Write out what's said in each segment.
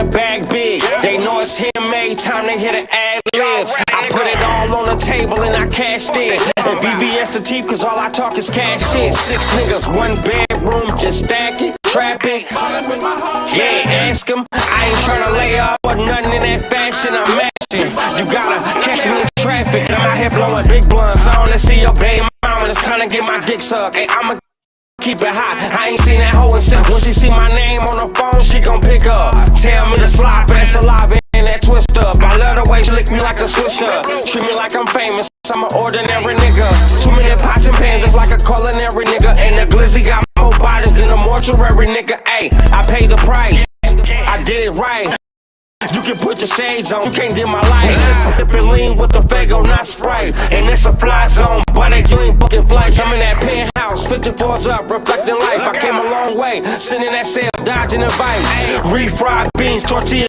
the bag big. They know it's handmade, time to hit the ad libs. I put it all on the table and I cashed in. And VVS the teeth, cause all I talk is cash shit. 6 niggas, 1 bedroom, just stack it, trap it. Yeah, ask them. I ain't tryna lay up, but nothing in that fashion I'm matching. You gotta catch me in traffic. I'm out here blowing big blunts. I wanna see your baby mama. It's time to get my dick sucked. Hey, I'ma keep it hot. I ain't seen that hoe in since. When she see my name on the phone, she gon' pick up. Tell me to slide for that saliva and that twist up. I love the way she lick me like a swisher. Treat me like I'm famous. I'm an ordinary nigga. Too many pots and pans, just like a culinary nigga. And the glizzy got more bodies than a mortuary nigga. Ayy, I paid the price. I did it right. You can put your shades on, you can't dim my lights. Sippin' lean with the Fago, not Sprite. And it's a fly zone, but you ain't booking flights. I'm in that penthouse, 54's up, reflecting life. I came a long way, sitting in that cell, dodging advice. Refried beans, tortillas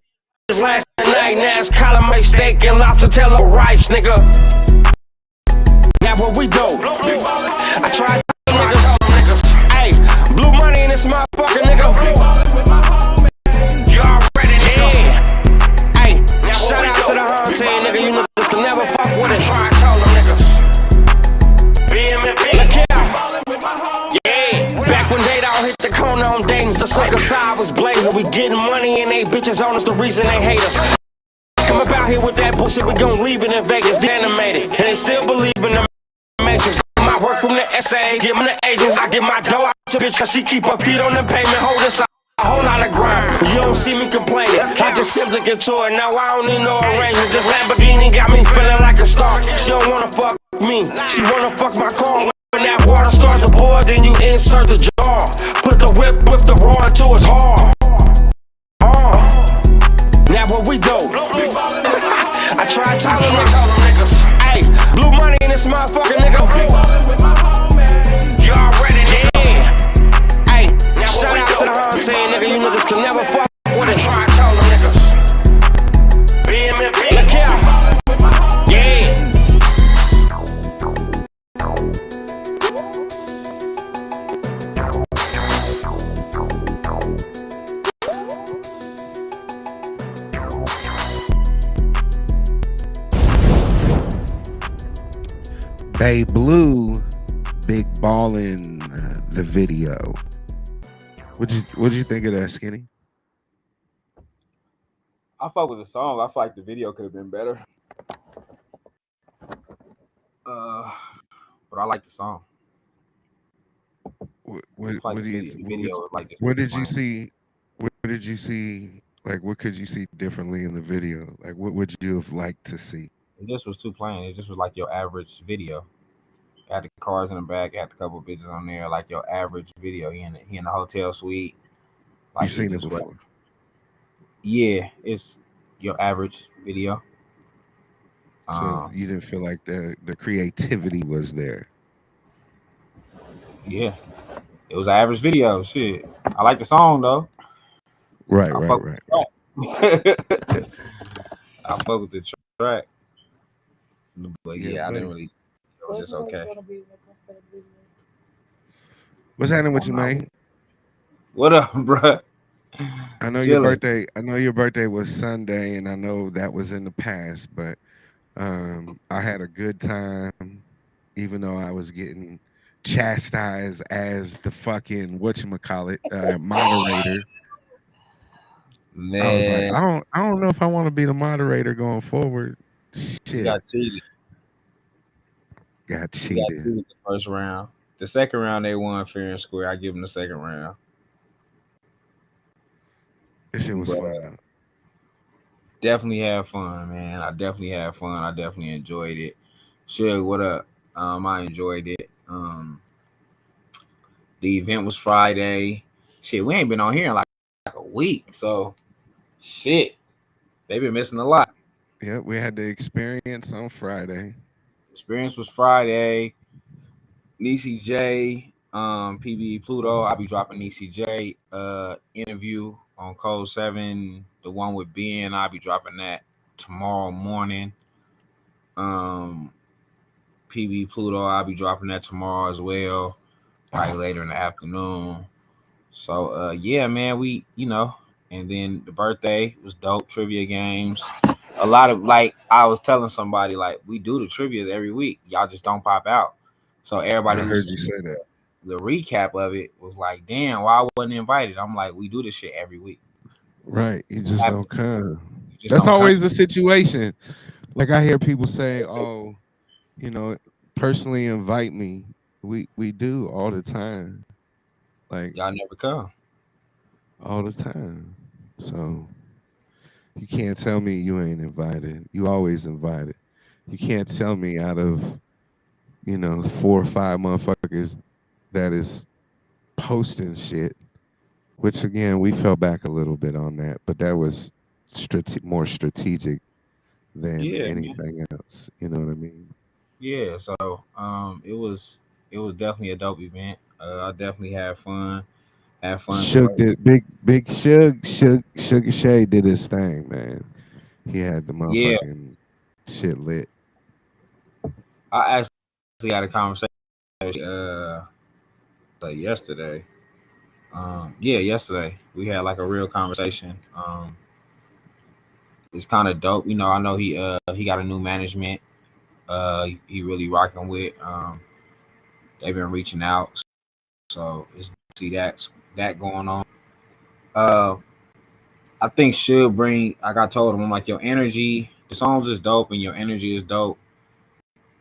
last night. Now it's calamari steak and lobster tail rice, nigga. Now what we do? I tried niggas. Ayy, blue money in this motherfucker, nigga. You already did. Ayy, shout out to the home team, nigga. You niggas can never fuck with it. I told them niggas. Look here. Yeah, back when they all hit the corner on Dayton's, the sucker side was blazing. We getting money and they bitches on us, the reason they hate us. Come up out here with that bullshit, we gon' leave it in Vegas, animated. And they still believe in the Matrix. My work from the SA, give them the agents. I get my dough out to bitch, cause she keep her feet on the pavement, hold us a whole lot of grind. You don't see me complaining, I just simply get to it. Now I don't need no arrangements. This Lamborghini got me feeling like a star. She don't wanna fuck me, she wanna fuck my car. When that water starts to boil, then you insert the jar. Put the whip with the roar until it's hard. Now what we do? I tried telling niggas. Ayy, blue money in this motherfucker, nigga. You already did. Ayy, shout out to the home team, nigga. You niggas can never fuck with it. I told them niggas. Look here. Yeah. Bay Blue, Big Ballin', the video. What'd you think of that, Skinny? I fuck with the song. I feel like the video could have been better. But I like the song. What did you see? What did you see? Like, what could you see differently in the video? Like, what would you have liked to see? It just was too plain. It just was like your average video. It had the cars in the back, had a couple of bitches on there, like your average video. He in the hotel suite. Like, You've seen it before. Yeah, it's your average video. So you didn't feel like the creativity was there. Yeah, it was an average video. Shit, I like the song though. Right. I fuck with the track. But yeah, I didn't really. It was just okay. What's happening with you, man? What up, bro? I know your birthday. I know your birthday was Sunday, and I know that was in the past. But I had a good time, even though I was getting chastised as the fucking whatchamacallit moderator. Man, I was like, I don't know if I want to be the moderator going forward. Shit. You got cheated. Got cheated. You got cheated the first round. The second round they won fair and square. I give them the second round. This shit was fun. Definitely had fun, man. I definitely had fun. I definitely enjoyed it. Shug, what up? I enjoyed it. The event was Friday. Shit, we ain't been on here in like a week. So, shit, they've been missing a lot. Yeah, we had the experience on Friday. Experience was Friday. Niecy J, PB Pluto. I'll be dropping Niecy J interview on Code 7. The one with Ben, I'll be dropping that tomorrow morning. PB Pluto, I'll be dropping that tomorrow as well, probably later in the afternoon. So yeah, man, we And then the birthday was dope. Trivia games. A lot of like I was telling somebody like we do the trivia every week. Y'all just don't pop out. So everybody I who's heard you seen say that. the recap of it was like, damn, why I wasn't invited? I'm like, we do this shit every week. Right. You just Happen. don't come. You just That's don't come. always the situation. Like I hear people say, "Oh, you know, personally invite me." We do all the time. Like Y'all never come. all the time. So you can't tell me you ain't invited. You always invited. You can't tell me out of, 4 or 5 motherfuckers that is posting shit, which again, we fell back a little bit on that, but that was more strategic than Yeah, man. anything else. You know what I mean? Yeah. So it was definitely a dope event. I definitely had fun. Had fun. Suge did big Sugar Shay did his thing, man. He had the Yeah, motherfucking shit lit. I actually had a conversation. Uh, like yesterday. Yeah, yesterday we had like a real conversation. It's kind of dope. I know he got a new management. He really rocking with. They've been reaching out, so it's see that going on. Uh, I think should bring. Like I told him, I'm like your energy. The songs is dope and your energy is dope,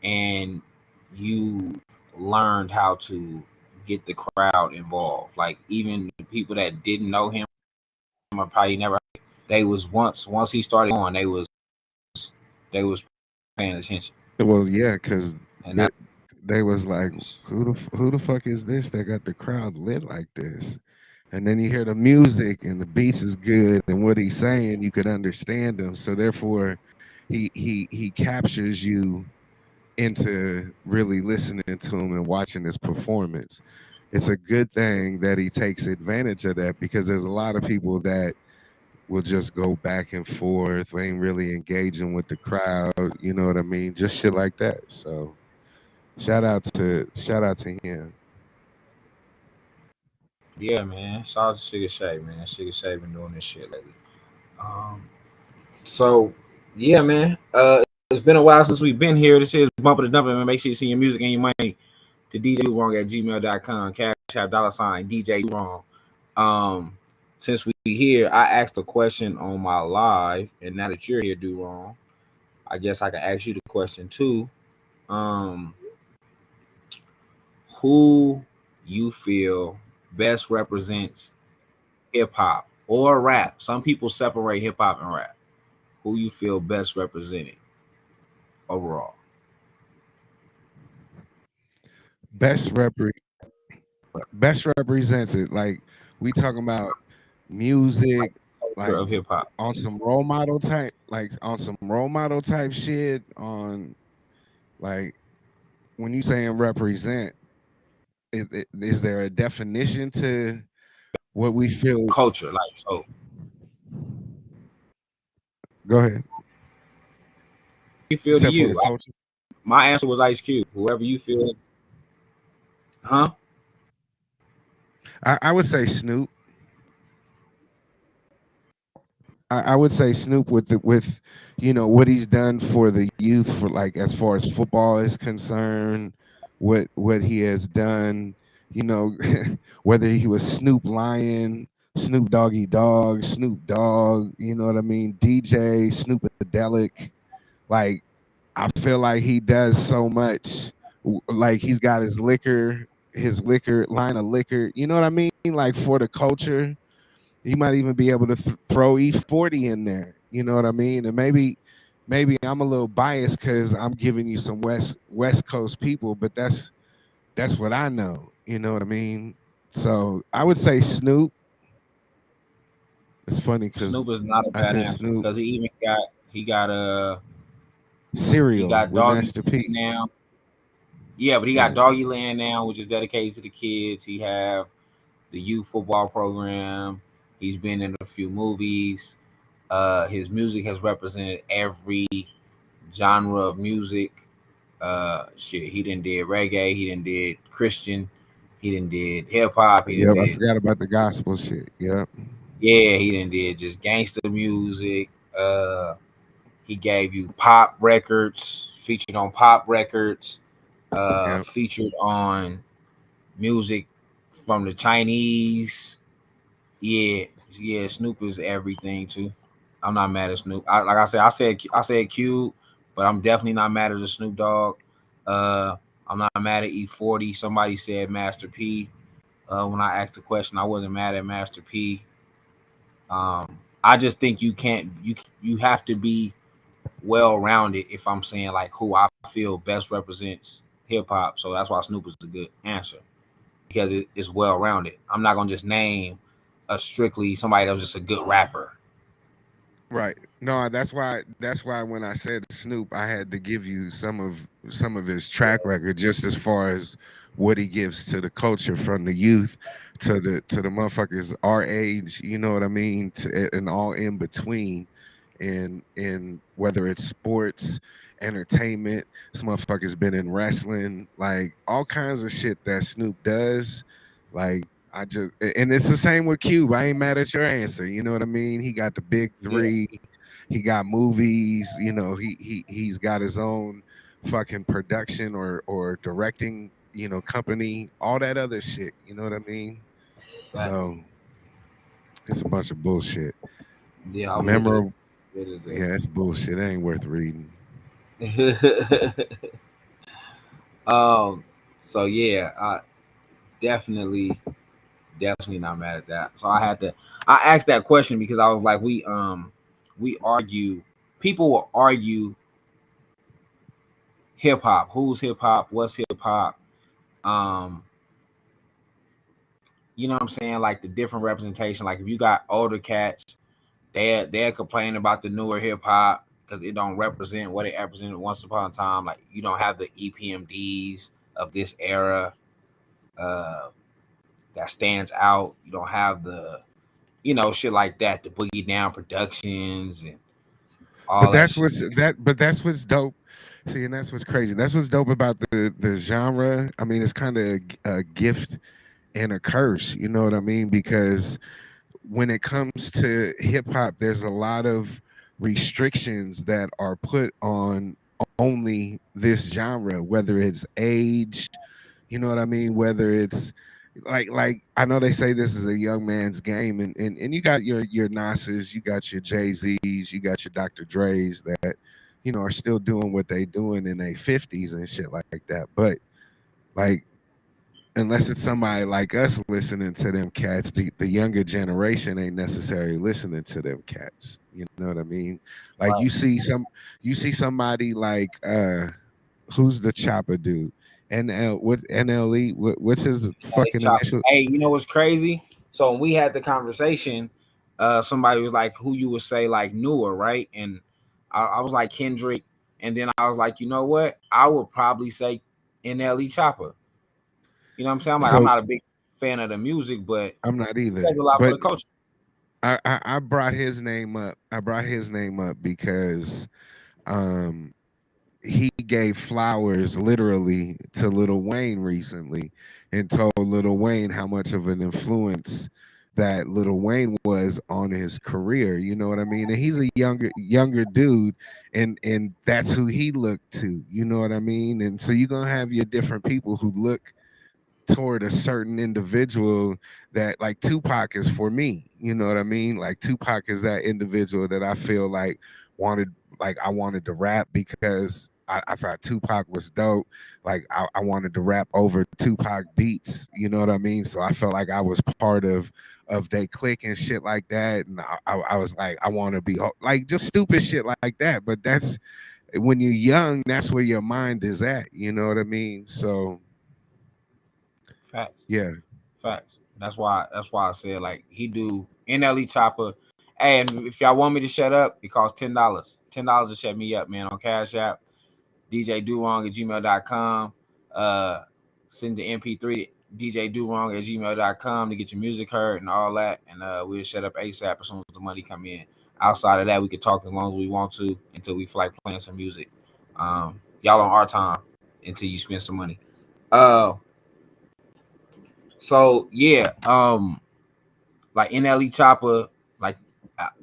and you learned how to get the crowd involved. Like even the people that didn't know him or probably never, they was once he started going, they was paying attention, Well, yeah, because and that they was like, that's who the fuck is this that got the crowd lit like this? And then you hear the music and the beats is good and what he's saying, you could understand him. So therefore, he captures you into really listening to him and watching his performance. It's a good thing that he takes advantage of that because there's a lot of people that will just go back and forth, ain't really engaging with the crowd, you know what I mean? Just shit like that. So shout out to him. yeah, man. Shout out to Sugar Shay, man. Sugar Shay been doing this shit lately. Um, so yeah, man. It's been a while since we've been here. This is Bumping the Dumping, man. Make sure you send your music and your money to DJ DoWrong at gmail.com. Cash App $ DJ DoWrong. Since we here, I asked a question on my live, and now that you're here, Do Wrong, I guess I can ask you the question too. Um, who you feel best represents hip hop or rap? Some people separate hip hop and rap. Who you feel best represented overall? Best repre best represented. Like we talking about music, Culture like of hip hop. on some role model type, like on some role model type shit. On like when you saying represent, is there a definition to what we feel? Culture, like so. Go ahead. You You feel to said for the you? culture. My answer was Ice Cube. Whoever you feel, huh? I would say Snoop. I would say Snoop with what he's done for the youth for like as far as football is concerned, what he has done, you know, whether he was Snoop Lion, Snoop Doggy Dog, Snoop Dogg, you know what I mean, DJ, Snoopadelic, like I feel like he does so much. Like he's got his liquor line of liquor, you know what I mean, like for the culture he might even be able to throw E40 in there. You know what I mean? And maybe I'm a little biased because I'm giving you some West Coast people, but that's what I know. You know what I mean? So I would say Snoop. It's funny because Snoop is not a I bad said answer Snoop because he got cereal with Doggy Master P. now. Yeah, but he got Yeah. Doggy Land now, which is dedicated to the kids. He have the youth football program. He's been in a few movies. His music has represented every genre of music. Shit, he didn't did reggae. He didn't did Christian. He didn't did hip hop. He didn't Yep. I did forgot about the gospel shit. Yep. Yeah, he done did just gangster music. He gave you pop records, featured on pop records, Yeah. featured on music from the Chinese. Yeah, yeah. Snoop is everything too. I'm not mad at Snoop. Like I said Cube, but I'm definitely not mad at the Snoop Dogg. Uh, I'm not mad at E40. Somebody said Master P. When I asked the question, I wasn't mad at Master P. I just think you have to be well rounded. If I'm saying like who I feel best represents hip hop, so that's why Snoop is a good answer because it's well rounded. I'm not gonna just name a strictly somebody that was just a good rapper. Right. No, that's why when I said Snoop, I had to give you some of his track record, just as far as what he gives to the culture, from the youth to the motherfuckers our age, you know what I mean, and all in between. And whether it's sports, entertainment, this motherfucker's been in wrestling, like all kinds of shit that Snoop does. Like, and it's the same with Cube. I ain't mad at your answer. You know what I mean? He got the big Yeah, three. He got movies. You know, he's got his own fucking production or directing. You know, company, all that other shit. You know what I mean? facts. So it's a bunch of bullshit. Yeah, I'll look Memorable. at it Yeah, it's bullshit. It ain't worth reading. today. um, so yeah, I definitely, definitely not mad at that. So I asked that question because I was like, we argue. People will argue hip hop. Who's hip hop? What's hip hop? Um, you know what I'm saying? Like the different representation. Like if you got older cats, they're complaining about the newer hip hop because it don't represent what it represented once upon a time. Like you don't have the EPMDs of this era uh, that stands out. You don't have the shit like that, the Boogie Down Productions and all But that that's shit. what's that. But that's what's dope. See, and that's what's crazy. That's what's dope about the genre. I mean, it's kind of a gift and a curse. You know what I mean? Because when it comes to hip hop, there's a lot of restrictions that are put on only this genre, whether it's age, you know what I mean, whether it's like I know they say this is a young man's game, and you got your Nas's, you got your Jay-Z's, you got your Dr. Dre's that are still doing what they doing in their 50s and shit like that. But like, unless it's somebody like us listening to them cats, the younger generation ain't necessarily listening to them cats. You know what I mean? Like Right. you see somebody like who's the chopper dude? NLE? What's his Hey, fucking Chopper. initial? Hey, you know what's crazy? So when we had the conversation, somebody was like, "Who you would say like newer, right?" And I was like Kendrick, and then I was like, you know what? I would probably say NLE Chopper. You know what I'm saying? I'm like, I'm So not a big fan of the music, but I'm not he either, does a lot for but the culture. I brought his name up. I brought his name up because um he gave flowers literally to Lil Wayne recently and told Lil Wayne how much of an influence that Lil Wayne was on his career. You know what I mean? And he's a younger dude, and that's who he looked to. You know what I mean? And so you're gonna have your different people who look toward a certain individual. That, like, Tupac is for me. You know what I mean? Like, Tupac is that individual that I feel wanted I wanted to rap because I thought Tupac was dope. Like, I wanted to rap over Tupac beats. You know what I mean? So I felt like I was part of they clique and shit like that. And I was like, I want to be like just stupid shit like that. But that's when you're young, that's where your mind is at. You know what I mean? So Facts, yeah. facts. That's why I said like he do NLE Chopper. Hey, and if y'all want me to shut up, it costs $10. $10 to shut me up, man, on Cash App. DJ DoWrong at gmail.com. Send the MP3 DJ DoWrong at gmail.com to get your music heard and all that. And we'll shut up ASAP as soon as the money come in. Outside of that, we can talk as long as we want to until we feel like playing some music. Y'all on our time until you spend some money. Uh, so yeah. like NLE Chopper, like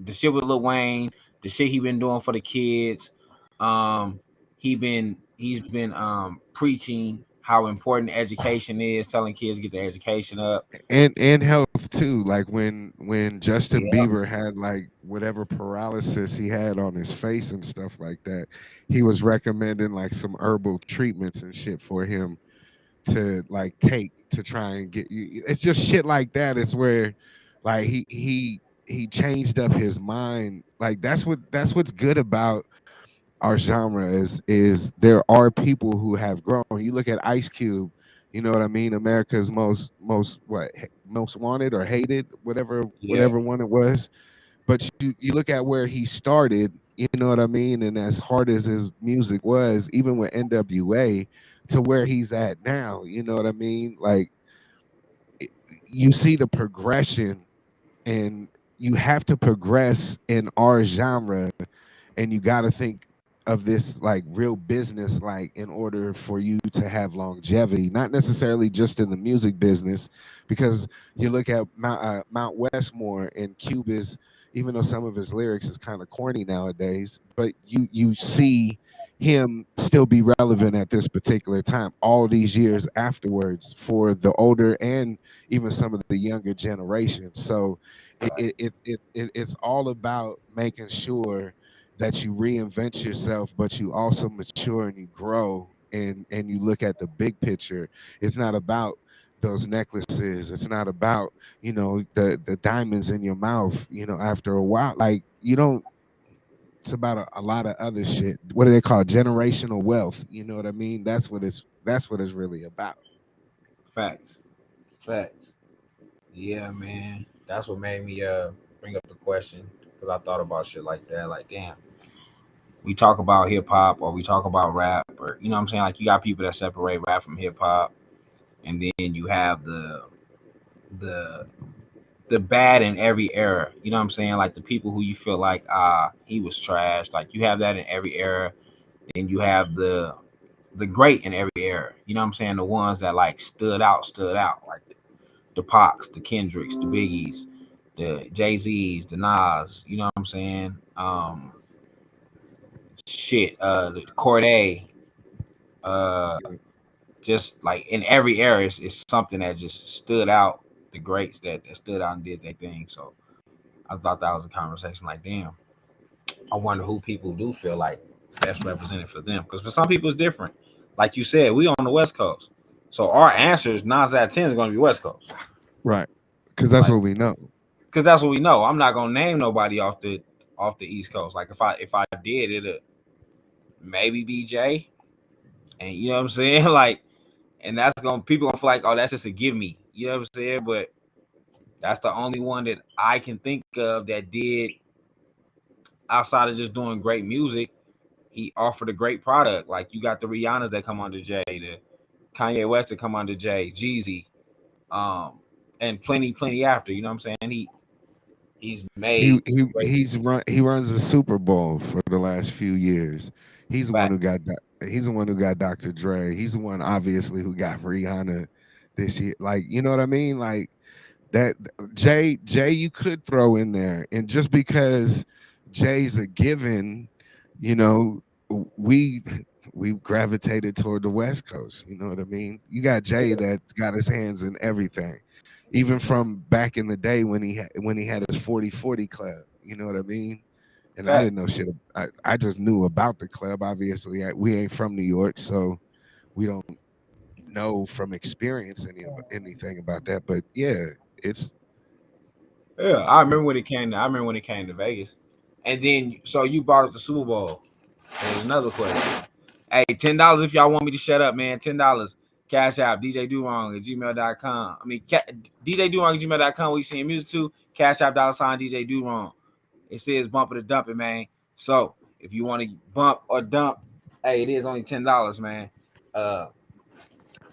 the shit with Lil Wayne, the shit he been doing for the kids. Um, he's been preaching how important education is, telling kids to get their education up. And health too. Like when Justin Yeah, Bieber had like whatever paralysis he had on his face and stuff like that, he was recommending like some herbal treatments and shit for him to like take to try and get you. It's just shit like that. It's where like he changed up his mind. Like that's what's good about our genre is there are people who have grown. You look at Ice Cube, you know what I mean? America's most what most wanted or hated, yeah, whatever one it was. But you look at where he started, you know what I mean? And as hard as his music was, even with NWA to where he's at now, you know what I mean? Like it- you see the progression, and you have to progress in our genre, and you got to think of this like real business, like in order for you to have longevity, not necessarily just in the music business, because you look at Mount Westmore and Cubis, even though some of his lyrics is kind of corny nowadays, but you see him still be relevant at this particular time all these years afterwards for the older and even some of the younger generations. So it's all about making sure that you reinvent yourself, but you also mature and you grow and you look at the big picture. It's not about those necklaces. It's not about, the diamonds in your mouth, after a while. Like you don't it's about a lot of other shit. What do they call it? Generational wealth? You know what I mean? That's what it's really about. facts, facts. Yeah, man. That's what made me bring up the question because I thought about shit like that. Like, damn, we talk about hip hop or we talk about rap, or you know what I'm saying? Like, you got people that separate rap from hip hop, and then you have the the bad in every era. You know what I'm saying? Like the people who you feel like he was trash. Like you have that in every era. Then you have the great in every era. You know what I'm saying? The ones that like stood out. Like the Pacs, the Kendricks, the Biggies, the Jay Z's, the Nas. You know what I'm saying? The Corday. Uh, just like in every era, it's something that just stood out. The greats that stood out and did their thing. So I thought that was a conversation. Like, damn, I wonder who people do feel like best represented for them. Because for some people, it's different. Like you said, we on the West Coast, so our answers 9 out of 10 is going to be West Coast. Right. Because that's Like, what we know. because that's what we know. I'm not gonna name nobody off the East Coast. Like if I did, it'd maybe be Jay, and you know what I'm saying. Like, and that's gonna people gonna feel like, oh, that's just a give me. You know what I'm saying? But that's the only one that I can think of that did outside of just doing great music. He offered a great product. Like you got the Rihannas that come under Jay, the Kanye West that come under Jay, Jeezy, um, and plenty after. You know what I'm saying? He's He made he great he runs the Super Bowl for the last few years. He's the one who facts. got he's the one who got Dr. Dre. He's the one obviously who got Rihanna this year. Like, you know what I mean? Like that Jay you could throw in there, and just because Jay's a given, you know, we we gravitated toward the West Coast. You know what I mean? You got Jay that's got his hands in everything, even from back in the day when he had his 40/40 club. You know what I mean? And I Facts. didn't know shit. I just knew about the club. Obviously, we ain't from New York, so we don't know from experience anything about that. But yeah, it's Yeah, I remember when it came. I remember when it came to Vegas, and then so you brought up the Super Bowl. There's another question. Hey, $10 if y'all want me to shut up, man. $10. Cash out DJ DoWrong at gmail.com. I mean, DJ DoWrong at gmail.com. We send music to Cash App $ DJ DoWrong. It says bump it or dump it, man. So if you want to bump or dump, hey, it is only $10, man. Uh,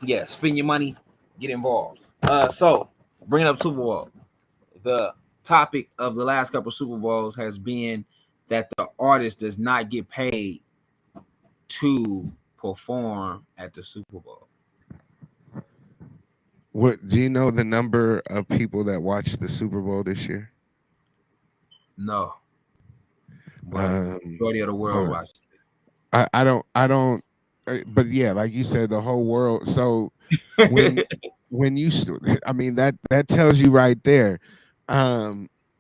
yeah, spend your money, get involved. So bringing up Super Bowl. The topic of the last couple of Super Bowls has been that the artist does not get paid to perform at the Super Bowl. What do you know the number of people that watched the Super Bowl this year? No, but Um, majority of the world hold on. watched I don't. But yeah, like you said, the whole world. So when it. when you, I mean that tells you right there.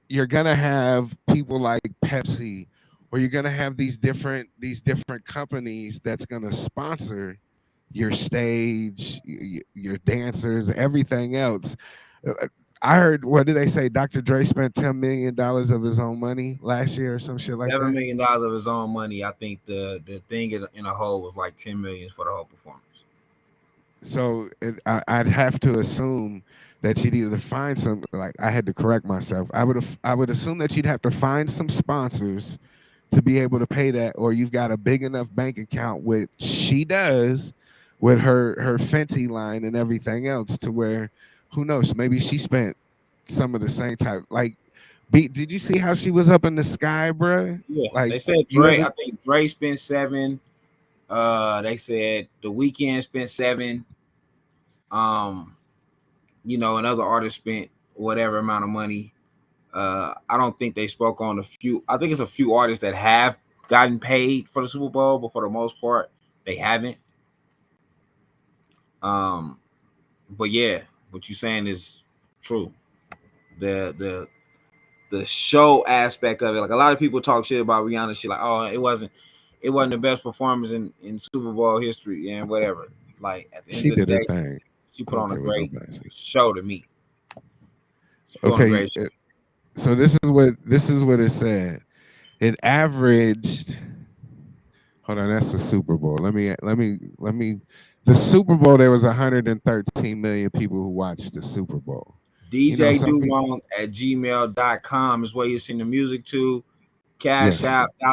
You're gonna have people like Pepsi, or you're gonna have these different companies that's gonna sponsor your stage, your dancers, everything else. Uh, I heard, what did they say? Dr. Dre spent $10 million of his own money last year or some shit like Seven that. million dollars of his own money. I think the thing in a whole was like 10 million for the whole performance. So I'd have to assume that you'd either find some, like, I had to correct myself. I would assume that you'd have to find some sponsors to be able to pay that, or you've got a big enough bank account, which she does, with her Fenty line and everything else, to where, who knows, maybe she spent some of the same type. Like, did you see how she was up in the sky, bruh? Yeah, Like, they said you Dre. ever? I think Dre spent 7. They said the weekend spent 7. Um, and other artists spent whatever amount of money. I don't think they spoke on a few. I think it's a few artists that have gotten paid for the Super Bowl, but for the most part, they haven't. Um, but yeah, what you're saying is true. The the show aspect of it, like a lot of people talk shit about Rihanna shit, like, oh, it wasn't the best performance in Super Bowl history and whatever. Like at the end She of the did her day, thing. she I put don't on a care what great nobody says. show to me. She put on a Okay, great show. so this is what it said. It averaged. Hold on, that's the Super Bowl. Let me. The Super Bowl, there was 113 million people who watched the Super Bowl. You know, DJ some people. DoWrong at gmail.com is where you send the music to. Cash Yes, App, $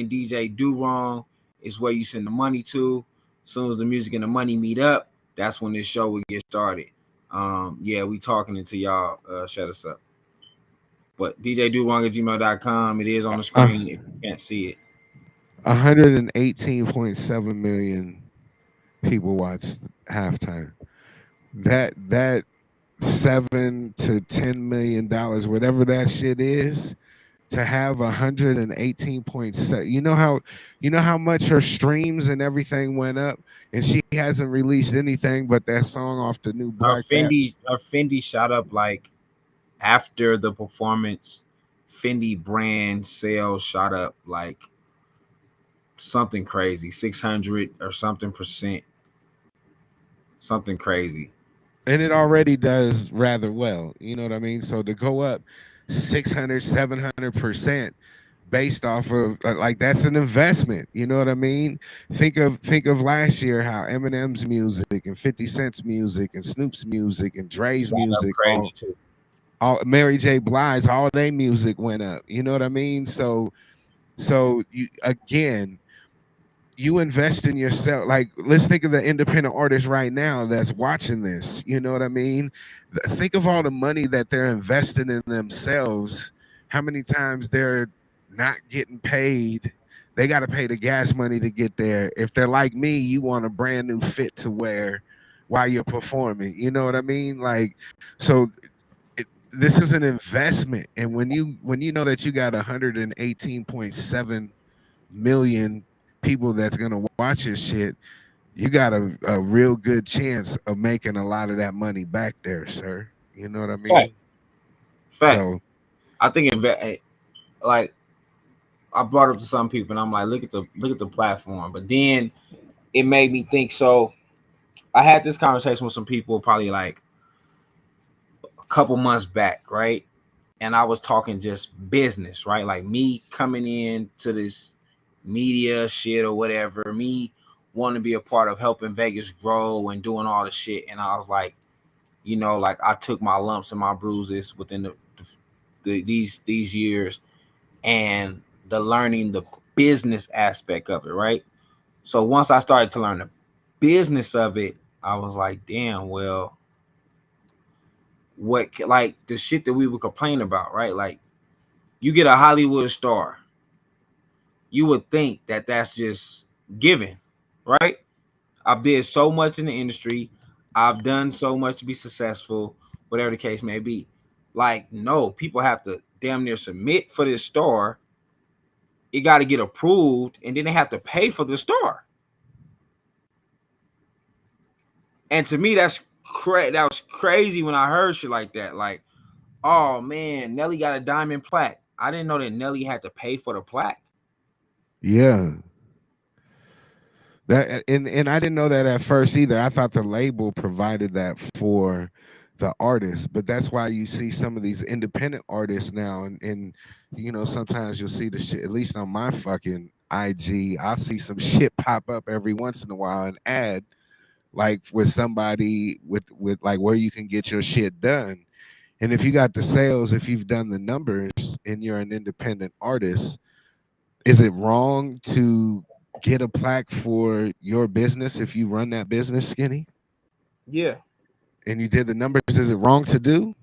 DJ DoWrong is where you send the money to. As soon as the music and the money meet up, that's when this show will get started. Yeah, we talking until y'all shut us up. But DJ DoWrong at gmail.com, it is on the uh, screen if you can't see it. 118.7 million people watched halftime. That $7 to $10 million, whatever that shit is, to have 118.7. You know how much her streams and everything went up, and she hasn't released anything but that song off the new Black Bat. Her Fendi shot up like after the performance. Fendi brand sales shot up like something crazy, 600 or something percent, something crazy. And it already does rather well. You know what I mean? So to go up 600, 700% based off of, like, that's an investment. You know what I mean? Think of last year, how Eminem's music and 50 Cent's music and Snoop's music and Dre's Shot up music, crazy too. all Mary J. Blige, all their music went up. You know what I mean? So you, again, you invest in yourself. Like, let's think of the independent artist right now that's watching this. You know what I mean? Think of all the money that they're investing in themselves. How many times they're not getting paid? They got to pay the gas money to get there. If they're like me, you want a brand new fit to wear while you're performing. You know what I mean? Like, so this is an investment. And when you know that you got 118.7 million people that's gonna watch your shit, you got a real good chance of making a lot of that money back there, sir. You know what I Fact, mean? fact. So I think like I brought up to some people, and I'm like, look at the platform. But then it made me think. So I had this conversation with some people probably like a couple months back, right? And I was talking just business, right? Like me coming in to this media shit or whatever, me wanting to be a part of helping Vegas grow and doing all the shit. And I was like, like I took my lumps and my bruises within these years, and the learning the business aspect of it, right? So once I started to learn the business of it, I was like, damn, well, like the shit that we would complain about, right? Like you get a Hollywood star, you would think that that's just given, right? I've did so much in the industry. I've done so much to be successful, whatever the case may be. Like, no, people have to damn near submit for this star. It got to get approved, and then they have to pay for the star. And to me, that was crazy when I heard shit like that. Like, oh man, Nelly got a diamond plaque. I didn't know that Nelly had to pay for the plaque. Yeah. That and I didn't know that at first either. I thought the label provided that for the artist, but that's why you see some of these independent artists now, and you know sometimes you'll see the shit. At least on my fucking IG, I'll see some shit pop up every once in a while, an ad like with somebody with like where you can get your shit done. And if you got the sales, if you've done the numbers, and you're an independent artist, is it wrong to get a plaque for your business if you run that business, Skinny, Yeah. and you did the numbers? Is it wrong to do?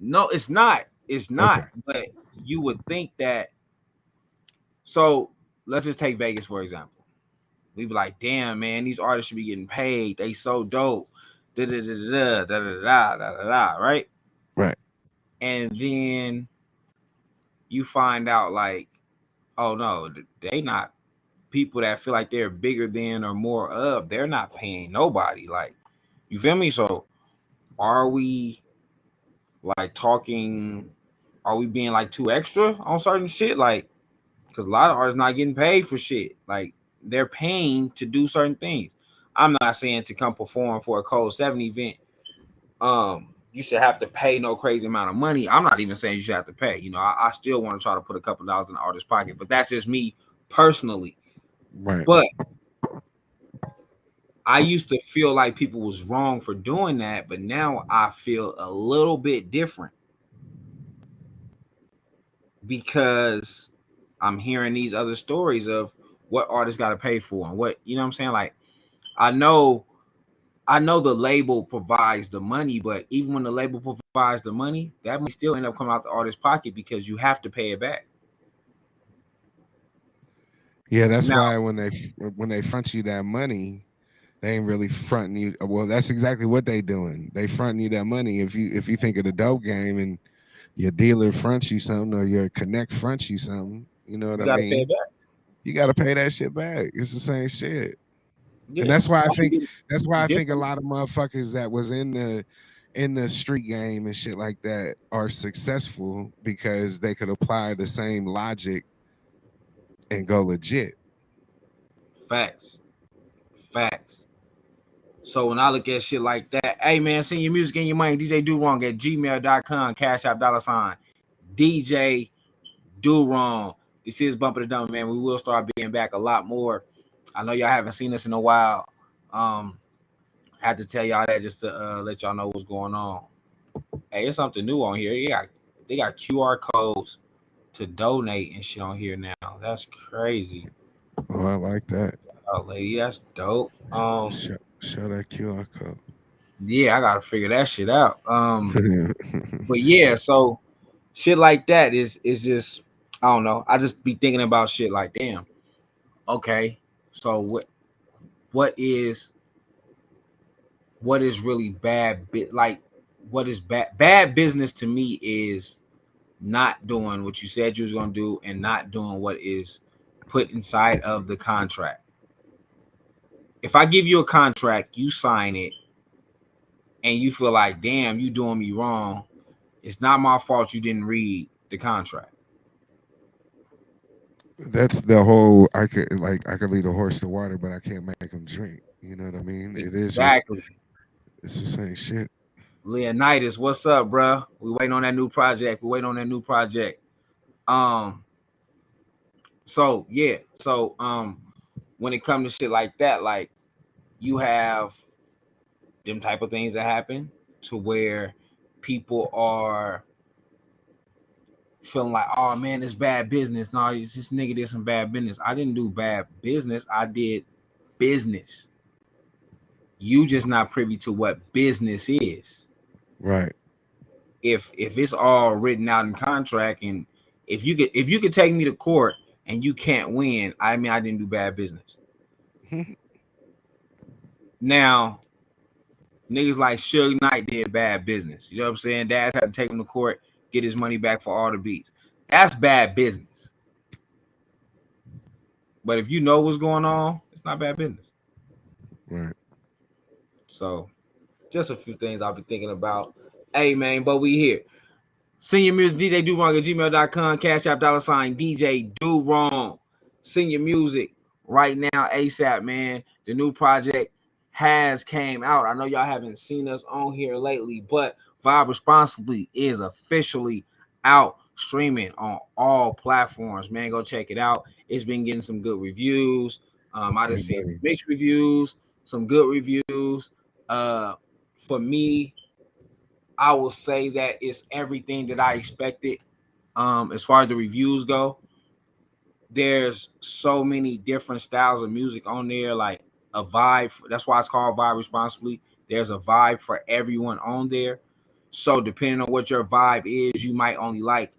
No, it's not. It's Okay. not. But you would think that. So let's just take Vegas for example. We be like, damn man, these artists should be getting paid. They so dope. Da da da da da da da da da. Right? Right. And then you find out like, oh no, they not people that feel like they're bigger than or more of. They're not paying nobody. Like, you feel me? So are we like talking? Are we being like too extra on certain shit? Like, because a lot of artists not getting paid for shit. Like, they're paying to do certain things. I'm not saying to come perform for a Code 7 event. You should have to pay no crazy amount of money. I'm not even saying you should have to pay. You know, I still want to try to put a couple dollars in the artist's pocket, but that's just me personally. Right. But I used to feel like people was wrong for doing that, but now I feel a little bit different because I'm hearing these other stories of what artists got to pay for and what, you know what I'm saying? Like, I know the label provides the money, but even when the label provides the money, that money still end up coming out the artist's pocket because you have to pay it back. Yeah, that's Now, why when they front you that money, they ain't really fronting you. Well, that's exactly what they doing. They fronting you that money. If you think of the dope game and your dealer fronts you something or your connect fronts you something, you know what you I got to pay it mean? back. You got to pay that shit back. It's the same shit. And Yeah. that's why I think a Different. lot of motherfuckers that was in the street game and shit like that are successful because they could apply the same logic and go legit. Facts. Facts. So when I look at shit like that, hey man, send your music and your money, DJ DoWrong at gmail.com, Cash App $ DJ DoWrong. This is Bumping the Dumb, man. We will start being back a lot more. I know y'all haven't seen us in a while. I had to tell y'all that just to let y'all know what's going on. Hey, it's something new on here. They got QR codes to donate and shit on here now. That's crazy. Oh, I like that. Oh, lady, that's dope. Show that QR code. Yeah, I gotta figure that shit out. But yeah, Shit. so shit like that is just, I don't know. I just be thinking about shit like, damn. Okay, so what is really bad bit like what is bad business to me is not doing what you said you was gonna do and not doing what is put inside of the contract. If I give you a contract, you sign it, and you feel like, damn, you doing me wrong, it's not my fault you didn't read the contract. That's the whole. I could lead a horse to water, but I can't make him drink. You know what I mean? It is your. Exactly. It's the same shit. Leonidas, what's up, bro? We waiting on that new project. We waiting on that new project. Um, so yeah, so when it comes to shit like that, like you have them type of things that happen to where people are feeling like, oh man, it's bad business. No, it's this nigga did some bad business. I didn't do bad business. I did business. You just not privy to what business is. Right. If it's all written out in contract, and if you could take me to court and you can't win, I mean I didn't do bad business. Now, Niggas like Suge Knight did bad business. You know what I'm saying? Dads had to take him to court, get his money back for all the beats. That's bad business. But if you know what's going on, it's not bad business. Right. So just a few things I'll be thinking about. Hey man, but we here. Send your music, DJ DoWrong at gmail.com, Cash App $ DJ DoWrong. Send your music right now, ASAP, man. The new project has came out. I know y'all haven't seen us on here lately, but Vibe Responsibly is officially out streaming on all platforms. Man, go check it out. It's been getting some good reviews. I Hey, just seen buddy. mixed reviews, some good reviews. Uh, for me, I will say that it's everything that I expected. As far as the reviews go, there's so many different styles of music on there, like a vibe. That's why it's called Vibe Responsibly. There's a vibe for everyone on there. So depending on what your vibe is, you might only like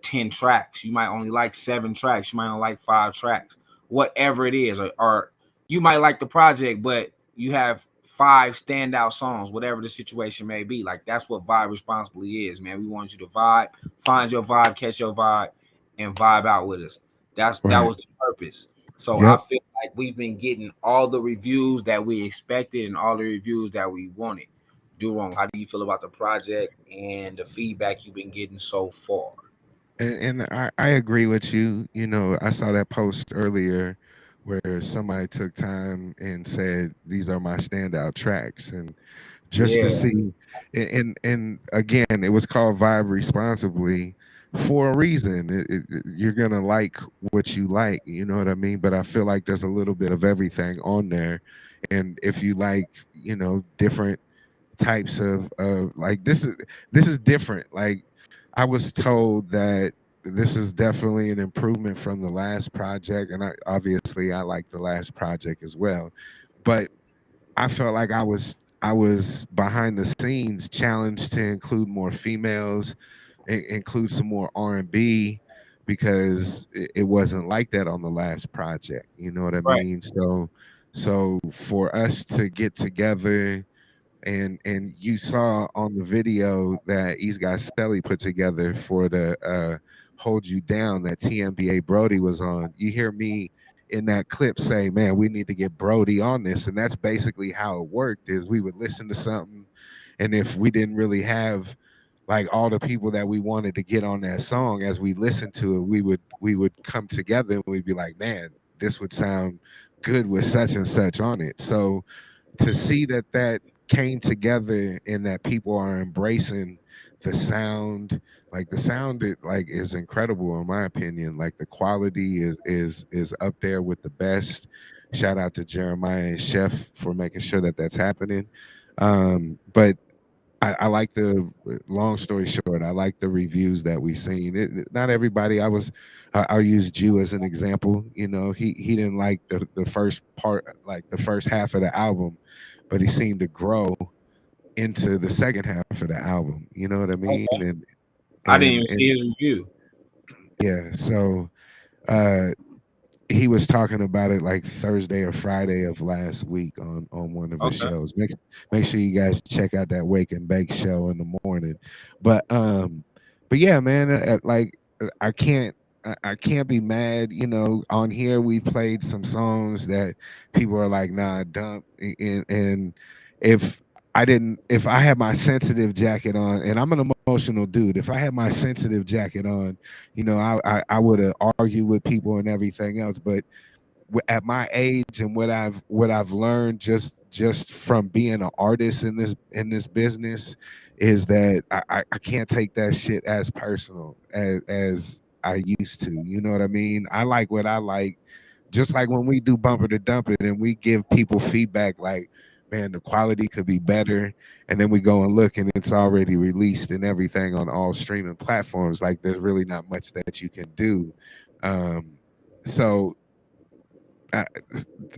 10 tracks. You might only like 7 tracks. You might only like 5 tracks. Whatever it is, or you might like the project, but you have 5 standout songs, whatever the situation may be. Like that's what Vibe Responsibly is, man. We want you to vibe, find your vibe, catch your vibe, and vibe out with us. That Right. was the purpose. So I Yep. feel like we've been getting all the reviews that we expected and all the reviews that we wanted. Do wrong. How do you feel about the project and the feedback you've been getting so far? And I agree with you. You know, I saw that post earlier where somebody took time and said these are my standout tracks, and just to Yeah, see, and again, it was called Vibe Responsibly for a reason. You're gonna like what you like, you know what I mean? But I feel like there's a little bit of everything on there, and if you like, you know, different types of like this is different. Like I was told that this is definitely an improvement from the last project, and I like the last project as well, but I felt like I was behind the scenes challenged to include more females, include some more R&B, because it wasn't like that on the last project. You know what I right. mean? So for us to get together, and you saw on the video that East Got Selly put together for the Hold You Down that TMBA Brody was on. You hear me in that clip say, man, we need to get Brody on this. And that's basically how it worked, is we would listen to something, and if we didn't really have like all the people that we wanted to get on that song, as we listened to it, we would come together and we'd be like, man, this would sound good with such and such on it. So to see that came together and that people are embracing the sound, like the sound like is incredible in my opinion. Like the quality is up there with the best. Shout out to Jeremiah and Chef for making sure that that's happening. But I like the long story short, I like the reviews that we seen. Not everybody. I'll use Jew as an example. You know, he didn't like the first part, like the first half of the album, but he seemed to grow into the second half of the album. You know what I mean? Okay. And I didn't and even see and his review. yeah, so uh he was talking about it like Thursday or Friday of last week on one of his Okay. shows. Make sure you guys check out that Wake and Bake show in the morning. But yeah, man, like I can't be mad. You know, on here we played some songs that people are like, nah, dump. And if if I had my sensitive jacket on, and I'm an emotional dude, if I had my sensitive jacket on, you know, I would have argued with people and everything else. But at my age and what I've learned just from being an artist in this business is that I can't take that shit as personal as I used to. You know what I mean? I like what I like. Just like when we do bumper to dump it and we give people feedback like, man, the quality could be better, and then we go and look and it's already released and everything on all streaming platforms. Like there's really not much that you can do. Um, so I,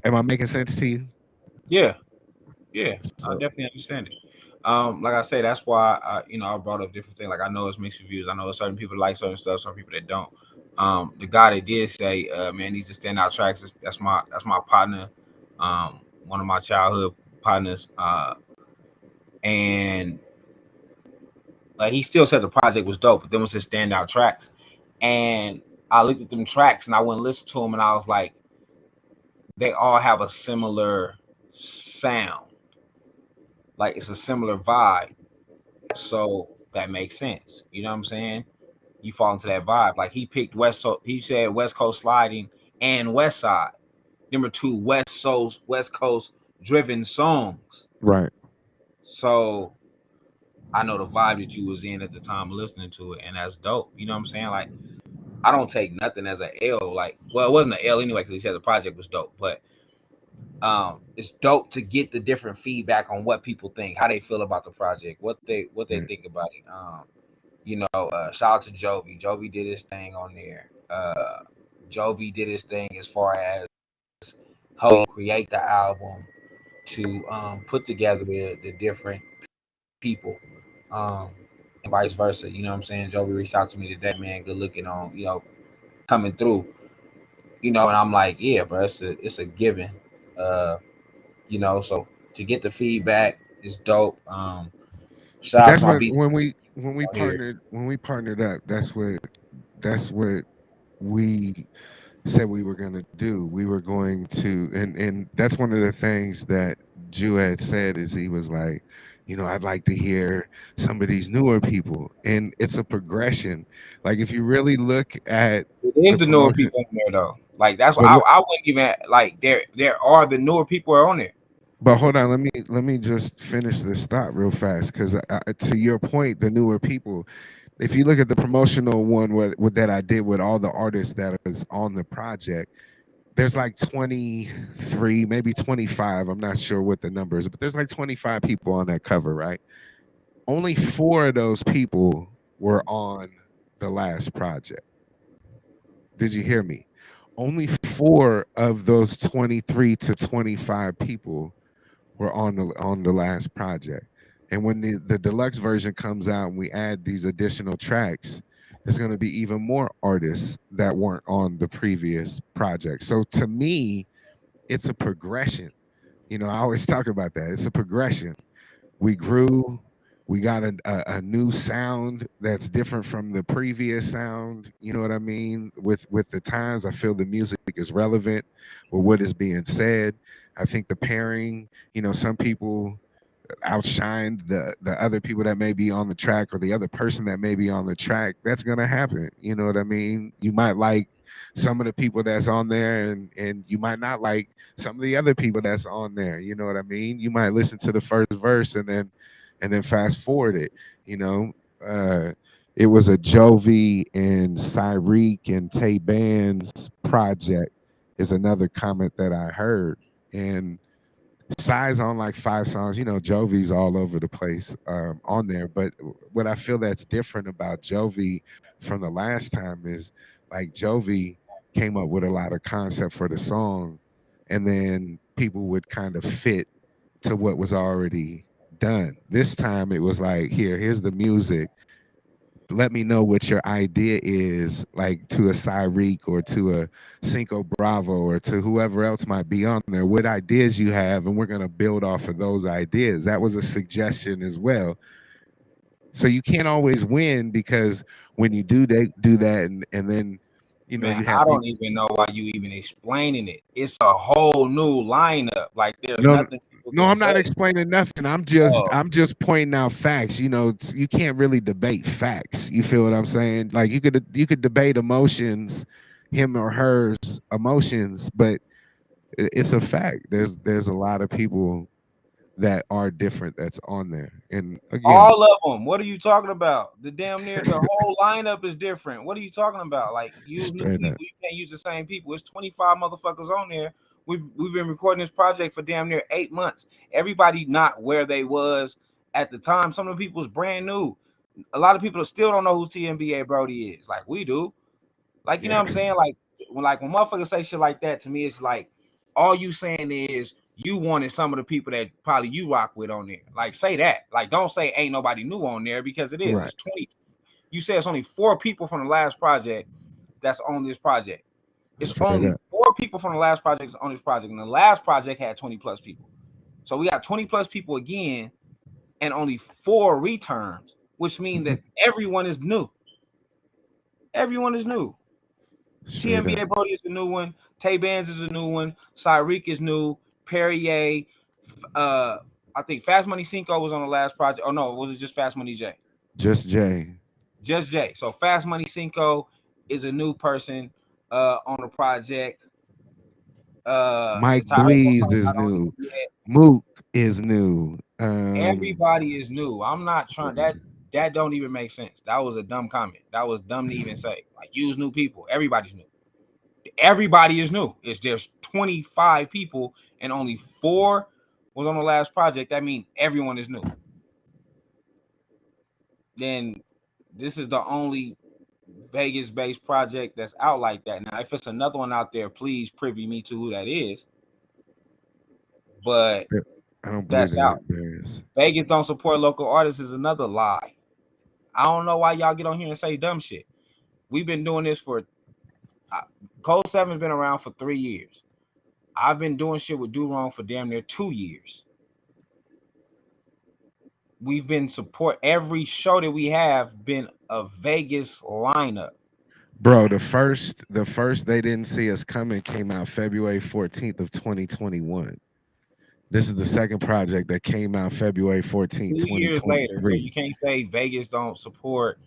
am I making sense to you? Yeah, yeah, I So definitely understand it. Like I say, that's why I brought up different things. Like I know it's mixed reviews. I know certain people like certain stuff, some people that don't. The guy that did say, man, these are standout tracks. That's my partner, one of my childhood partners. and like he still said the project was dope, but them was his standout tracks. And I looked at them tracks and I went and listened to them, and I was like, they all have a similar sound, like it's a similar vibe. So that makes sense. You know what I'm saying? You fall into that vibe. Like he picked West, so he said West Coast Sliding and West Side. Number two, West Coast driven songs. Right. So I know the vibe that you was in at the time of listening to it, and that's dope. You know what I'm saying? Like I don't take nothing as an L. Like, well, it wasn't an L anyway because he said the project was dope, but it's dope to get the different feedback on what people think, how they feel about the project, what they think about it. Shout out to Jovi. Jovi did his thing on there. Jovi did his thing as far as how he create the album to put together the different people, um, and vice versa. You know what I'm saying? Jovi reached out to me today, man. Good looking on, coming through. And I'm like, yeah, bro, it's a given. Uh, so to get the feedback is dope. But Shout out that's to my what beat here. when we partnered up, that's what we said we were going to do. We were going to, and that's one of the things that Jew had said is he was like, I'd like to hear some of these newer people, and it's a progression. Like if you really look at It the is the newer promotion, people on there though. Like that's what but I wouldn't even like. There are the newer people are on there. hold on, let me just finish this thought real fast because to your point, the newer people. If you look at the promotional one what that I did with all the artists that is on the project, there's like 23, maybe 25. I'm not sure what the number is, but there's like 25 people on that cover, right? Only four of those people were on the last project. Did you hear me? Only four of those 23 to 25 people were on the last project. And when the deluxe version comes out and we add these additional tracks, there's going to be even more artists that weren't on the previous project. So to me, it's a progression. I always talk about that. It's a progression. We grew. We got a new sound that's different from the previous sound. You know what I mean? With the times, I feel the music is relevant with what is being said. I think the pairing, some people outshined the other people that may be on the track or the other person that may be on the track. That's gonna happen. You know what I mean? You might like some of the people that's on there and you might not like some of the other people that's on there. You know what I mean? You might listen to the first verse and then fast forward it, you know. Uh it was a Jovi and Cyreek and Tay Band's project is another comment that I heard. And Psy's on like 5 songs. Jovi's all over the place on there. But what I feel that's different about Jovi from the last time is like Jovi came up with a lot of concept for the song, and then people would kind of fit to what was already done. This time it was like, here's the music, let me know what your idea is, like to a Cyreek or to a Cinco Bravo or to whoever else might be on there, what ideas you have, and we're going to build off of those ideas. That was a suggestion as well. So you can't always win because when you do that and then, Man, you I have don't people. even know why you even explaining it. It's a whole new lineup. Like there's No, nothing people no, can I'm not say. explaining nothing. I'm just Oh, I'm just pointing out facts. You can't really debate facts. You feel what I'm saying? Like you could debate emotions, him or hers emotions, but it's a fact. There's a lot of people that are different that's on there. And again, all of them. What are you talking about? The damn near the whole lineup is different. What are you talking about? Like use new straight up. people. You can't use the same people. It's 25 motherfuckers on there. We've been recording this project for damn near 8 months. Everybody not where they was at the time. Some of the people is brand new. A lot of people still don't know who TMBA Brody is. Like we do. Like you know Yeah. what I'm saying? Like when motherfuckers say shit like that to me, it's like all you saying is you wanted some of the people that probably you rock with on there. Like say that. Like don't say ain't nobody new on there because it is. Right. It's 20. You said it's only 4 people from the last project that's on this project. It's Straight only up. 4 people from the last project on this project, and the last project had 20 plus people. So we got 20 plus people again and only 4 returns, which means that everyone is new. Everyone is new. Straight up. TMBA Brody is a new one. Tay Bands is a new one. Cyreek is new. Perrier. I think Fast Money Cinco was on the last project. Oh no, was it just Fast Money J? Just Jay. Just Jay. So Fast Money Cinco is a new person on the project. Mike The Tyler Bleeze is I don't new. know yet. Mook is new. Everybody is new. I'm not trying that don't even make sense. That was a dumb comment. That was dumb to even say. Like, use new people. Everybody's new. Everybody is new. It's there's 25 people and only 4 was on the last project. That means everyone is new. Then this is the only Vegas-based project that's out like that. Now, if it's another one out there, please privy me to who that is. But I don't believe that's out. there is. Vegas don't support local artists is another lie. I don't know why y'all get on here and say dumb shit. We've been doing this for Cold 7's been around for 3 years. I've been doing shit with DoWrong for damn near 2 years. We've been support every show that we have been a Vegas lineup. Bro, the first they didn't see us coming came out February 14th of 2021. This is the second project that came out February 14th, 2 years later, so 2023. you can't say Vegas don't support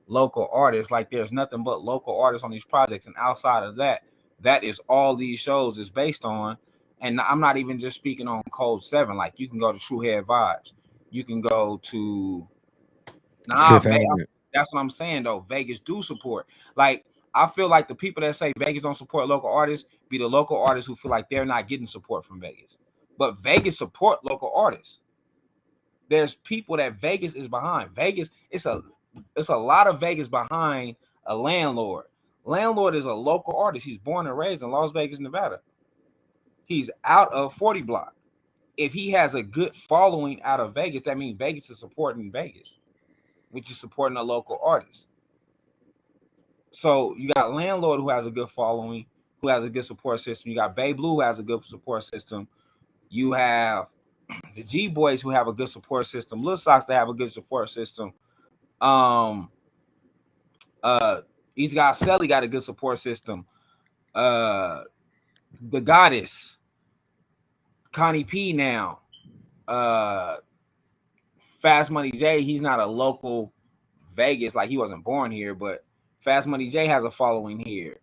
local artists. Like, there's nothing but local artists on these projects, and outside of that, that is all these shows is based on. And I'm not even just speaking on Cold 7. Like, you can go to True Head Vibes, you can go to Fifth Element. that's what I'm saying though. Vegas do support. Like, I feel like the people that say Vegas don't support local artists be the local artists who feel like they're not getting support from Vegas. But Vegas support local artists. There's people that Vegas is behind. Vegas, it's a lot of Vegas behind a Landlord. Landlord is a local artist. He's born and raised in Las Vegas, Nevada. He's out of 40 Block. If he has a good following out of Vegas, that means Vegas is supporting Vegas, which is supporting a local artist. So you got Landlord, who has a good following, who has a good support system. You got Bay Blue, who has a good support system. You have the G Boys, who have a good support system. Lil Sox, that have a good support system. He's got Selly, got a good support system. The Goddess, Connie P now. Fast Money J, he's not a local Vegas, like he wasn't born here, but Fast Money J has a following here.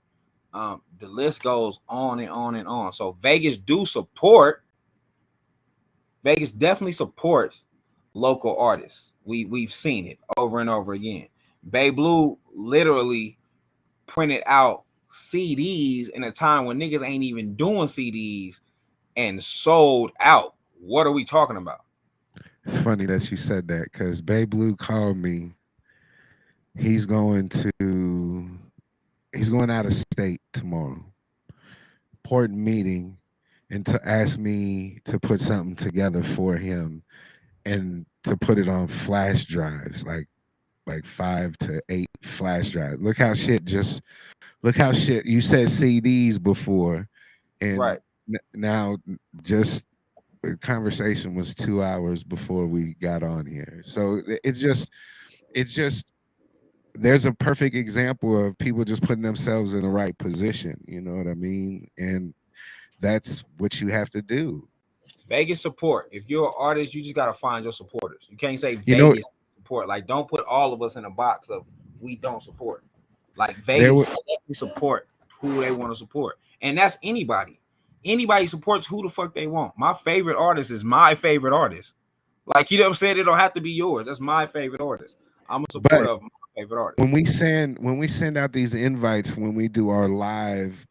The list goes on and on and on. So Vegas do support. Vegas definitely supports local artists. We've seen it over and over again. Bay Blue literally printed out CDs in a time when niggas ain't even doing CDs and sold out. What are we talking about? It's funny that you said that because Bay Blue called me. He's going out of state tomorrow. Important meeting, and to ask me to put something together for him and to put it on flash drives, like 5 to 8 flash drives. Look how shit you said CDs before, and Right. now just the conversation was 2 hours before we got on here. So it's just there's a perfect example of people just putting themselves in the right position. You know what I mean? And that's what you have to do. Vegas support. If you're an artist, you just gotta find your supporters. You can't say You know, Vegas support. Like, don't put all of us in a box of we don't support. Like, there Vegas was support who they want to support, and that's anybody. Anybody supports who the fuck they want. My favorite artist is my favorite artist. Like, you know what I'm saying? It don't have to be yours. That's my favorite artist. I'm a supporter of my favorite artist. when we send out these invites when we do our live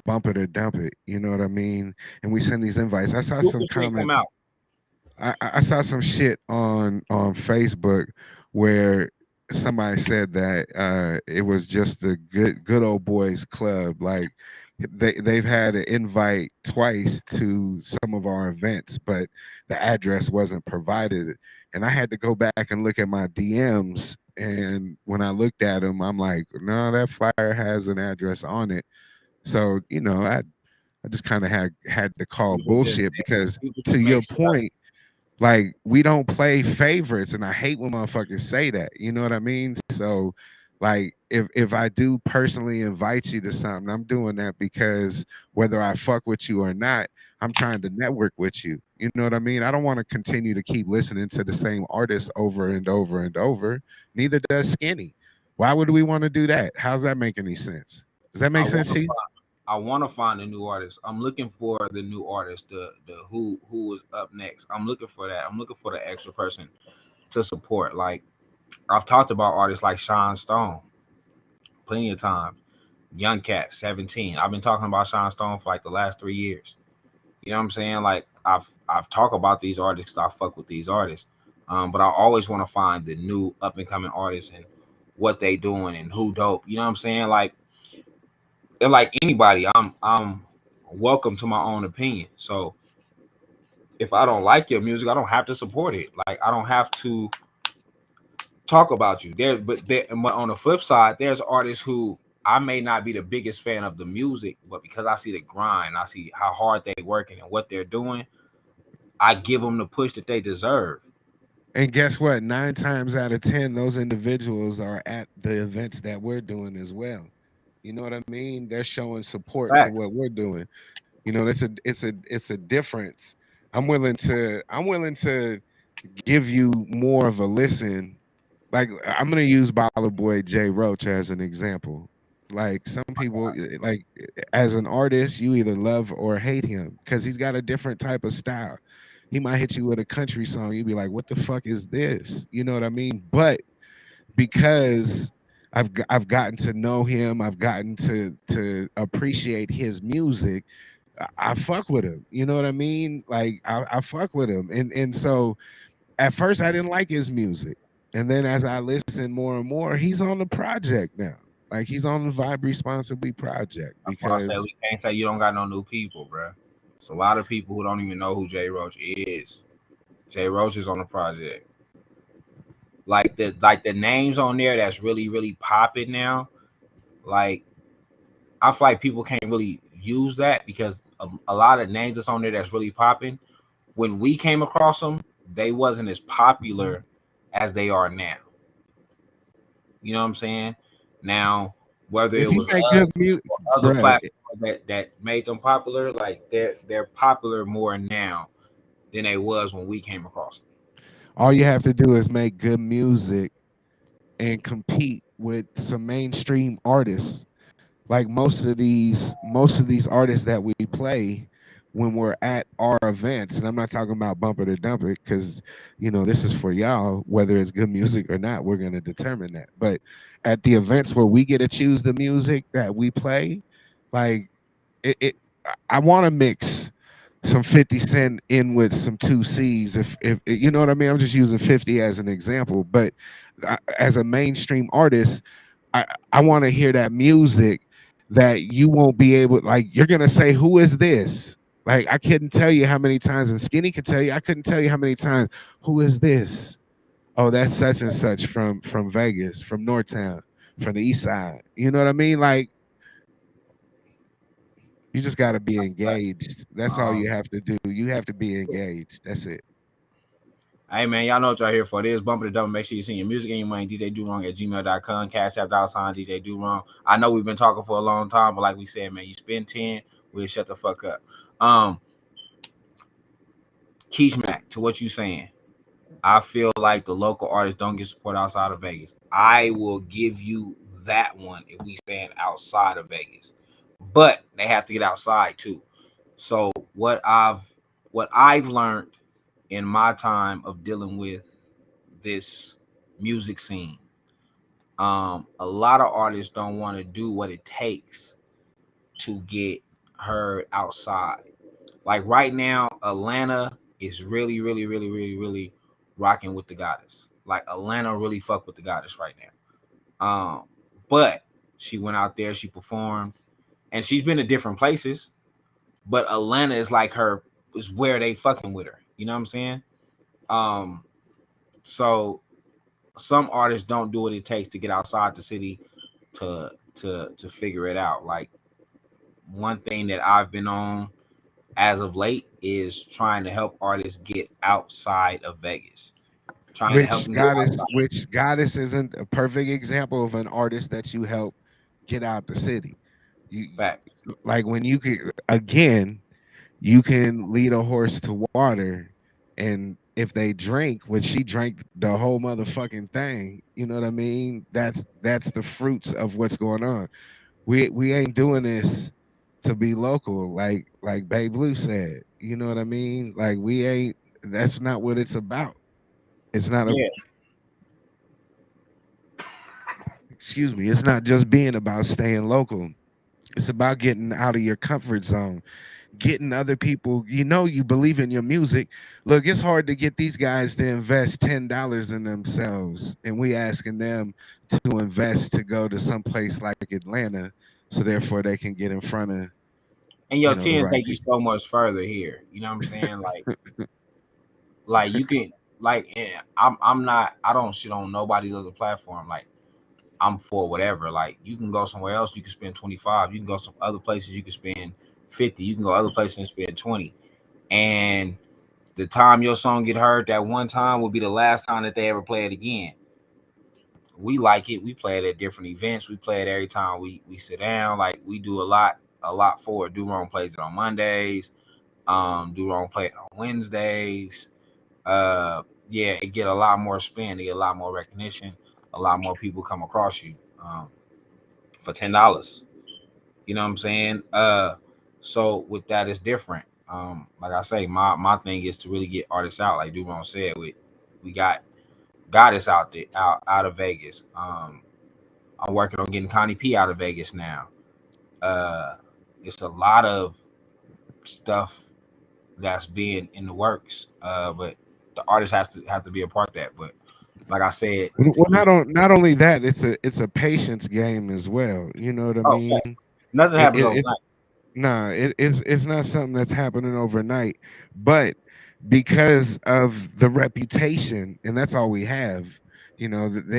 bump it or dump it, you know what I mean? And we send these invites. I saw some comments. I saw some shit on Facebook where somebody said that it was just a good old boys club. Like they've had an invite twice to some of our events, but the address wasn't provided. And I had to go back and look at my DMs. And when I looked at them, I'm like, no, that flyer has an address on it. So, you know, I just kind of had to call bullshit because to your point, Like we don't play favorites, and I hate when motherfuckers say that. You know what I mean? So, like, if I do personally invite you to something, I'm doing that because whether I fuck with you or not, I'm trying to network with you. You know what I mean? I don't want to continue to keep listening to the same artists over and over and over. Neither does Skinny. Why would we want to do that? How's that make any sense? Does that I make want sense to to you? find, I want to find a new artist. I'm looking for the new artist, the who is up next. I'm looking for that. I'm looking for the extra person to support. Like I've talked about artists like Sean Stone plenty of times. Young Cat, 17. I've been talking about Sean Stone for like the last 3 years. You know what I'm saying? Like I've talked about these artists 'cause I fuck with these artists. But I always want to find the new up and coming artists and what they doing and who dope. You know what I'm saying? Like they're like anybody. I'm welcome to my own opinion. So if I don't like your music, I don't have to support it. Like I don't have to talk about you. But on the flip side, there's artists who I may not be the biggest fan of the music, but because I see the grind, I see how hard they working and what they're doing, I give them the push that they deserve. And guess what? 9 times out of 10, those individuals are at the events that we're doing as well. You know what I mean? They're showing support to Facts. what we're doing. You know, it's a difference. I'm willing to give you more of a listen. Like I'm gonna use Baller Boy J Roach as an example. Like some people, as an artist, you either love or hate him because he's got a different type of style. He might hit you with a country song, you'd be like, "What the fuck is this?" You know what I mean? But because I've gotten to know him, I've gotten to appreciate his music. I fuck with him. You know what I mean? Like I fuck with him, and so at first I didn't like his music, and then as I listen more and more, he's on the project now. Like he's on the Vibe Responsibly project That's why I say because we can't say you don't got no new people, bro. It's a lot of people who don't even know who Jay Roach is. Jay Roach is on the project. Like the names on there that's really popping now. Like I feel like people can't really use that because a lot of names that's on there that's really popping. When we came across them, they wasn't as popular as they are now. You know what I'm saying? Now, whether it if you was make good us music, or other bruh, platforms that made them popular, like they're popular more now than they was when we came across them. all you have to do is make good music and compete with some mainstream artists. Like most of these artists that we play when we're at our events, and I'm not talking about bumper to dump it because this is for y'all, whether it's good music or not, we're gonna determine that. But at the events where we get to choose the music that we play, like it I want to mix some 50 Cent in with some two C's. If you know what I mean, I'm just using 50 as an example. But as a mainstream artist, I want to hear that music that you won't be able, like, you're gonna say, "Who is this?" Like, I couldn't tell you how many times, and Skinny could tell you, I couldn't tell you how many times. Who is this? Oh, that's such and such from Vegas, from Northtown, from the East Side. You know what I mean? Like, you just got to be But engaged. That's all um, you have to do. You have to be engaged. That's it. hey man, y'all know what y'all here for. It is Bumper the Double. Make sure you send your music and your money. DJ DoWrong at gmail.com. Cash App $ DJ DoWrong. I know we've been talking for a long time, but like we said, man, you spend 10, we'll shut the fuck up. Um, Keish Mac, to what you saying. I feel like the local artists don't get support outside of Vegas. I will give you that one if we stand outside of Vegas. But they have to get outside too. So what I've learned in my time of dealing with this music scene, a lot of artists don't want to do what it takes to get heard outside. Like right now, Atlanta is really rocking with the goddess. Like Atlanta really fuck with the goddess right now. But she went out there, she performed, and she's been to different places. But Atlanta is like her is where they fucking with her. You know what I'm saying? Um, so some artists don't do what it takes to get outside the city to figure it out. Like one thing that I've been on as of late is trying to help artists get outside of Vegas. Trying to help them get outside. Which Goddess isn't a perfect example of an artist that you help get out the city. You Facts. like when you can again, you can lead a horse to water, and if they drink, which she drank the whole motherfucking thing, you know what I mean? That's the fruits of what's going on. We ain't doing this to be local, like Babe Blue said. You know what I mean? Like we ain't. That's not what it's about. It's not a. Yeah. Excuse me. It's not just being about staying local. It's about getting out of your comfort zone, getting other people. You believe in your music. Look, it's hard to get these guys to invest $10 in themselves, and we asking them to invest to go to some place like Atlanta, so therefore they can get in front of. And your The 10 right take you people. so much further here. You know what I'm saying? Like you can I'm not, I don't shit on nobody's other platform. Like I'm for whatever. Like you can go somewhere else, you can spend 25. You can go some other places, you can spend 50. You can go other places and spend 20. And the time your song get heard that one time will be the last time that they ever play it again. We like it. We play it at different events. We play it every time we sit down. Like we do a lot for it. DoWrong plays it on Mondays. DoWrong play it on Wednesdays. Yeah, it get a lot more spin, it get a lot more recognition, a lot more people come across you for $10. You know what I'm saying? So with that, it's different. Like I say, my thing is to really get artists out, like DoWrong said. We got Goddess out there, out of Vegas. I'm working on getting Connie P out of Vegas now. It's a lot of stuff that's being in the works, but the artist has to have to be a part of that. But like I said, Well, not only that, it's a patience game as well. You know what I okay, mean? nothing It, happens it, it's overnight. Nah, it's not something that's happening overnight, but because of the reputation, and that's all we have. They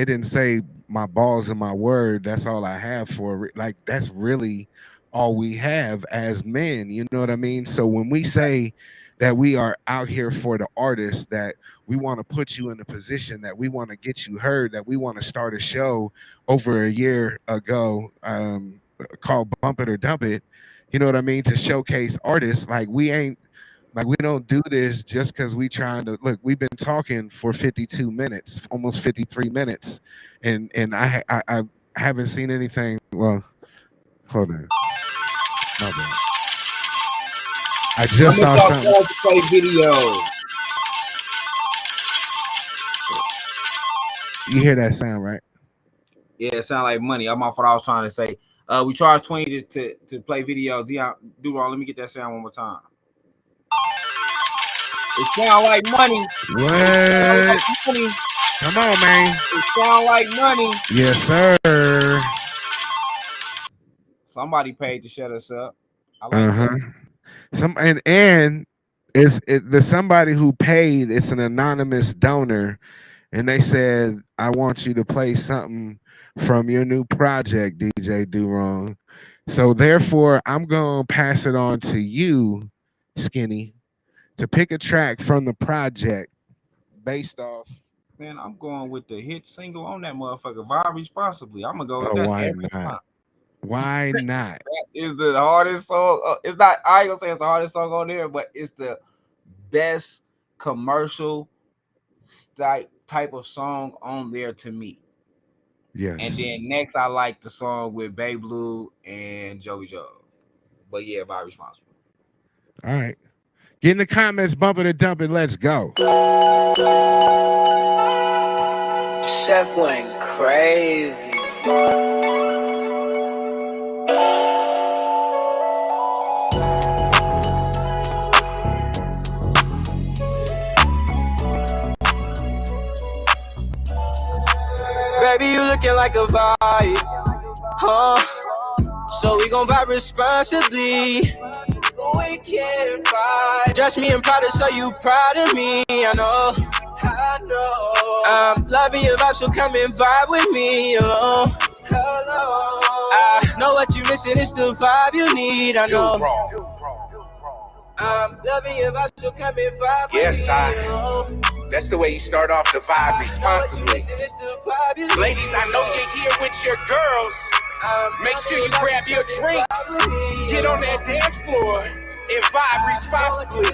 didn't say my balls and my word. That's all I have for it. Like that's really all we have as men. You know what I mean? So when we say that we are out here for the artist, that we want to put you in a position, that we want to get you heard, that we want to start a show over a year ago, called Bump It or Dump It, you know what I mean, to showcase artists. Like we don't do this just because we trying to look. We've been talking for 52 minutes, almost 53 minutes, and I haven't seen anything. Well, hold on, my bad. I How just much saw y'all something. charge to play videos? You hear that sound, right? Yeah, it sound like money. I'm off what I was trying to say. We charge 20 to play videos. Dion, DoWrong, let me get that sound one more time. It sound like money. What? Come on, man. It sound like money. Yes, sir. Somebody paid to shut us up. I like that. And the somebody who paid, it's an anonymous donor, and they said, I want you to play something from your new project, DJ DoWrong. So therefore, I'm gonna pass it on to you, Skinny, to pick a track from the project based off. Man, I'm going with the hit single on that motherfucker, Vibe Responsibly. I'm gonna go with Oh, that why every not? time. Why not? That is the hardest song. It's not. I ain't gonna say it's the hardest song on there, but it's the best commercial type of song on there to me. Yes. And then next, I like the song with Babe Blue and Joey Joe. But yeah, Vibe Responsibly. All right. Get in the comments, bump it or dump it. Let's go. Chef went crazy. Baby, you looking like a vibe, huh? So we gon' vibe responsibly. We can fight. Dress me in pride to show you proud of me. I know. I'm loving your vibe, so come and vibe with me. Hello. I know what you missing, it's the vibe you need. I know. I'm loving your vibe, so come and vibe Yes, with me. That's the way you start off the vibe responsibly. Ladies, I know you're here with your girls. Make sure you grab your drinks, get on that dance floor, and vibe responsibly.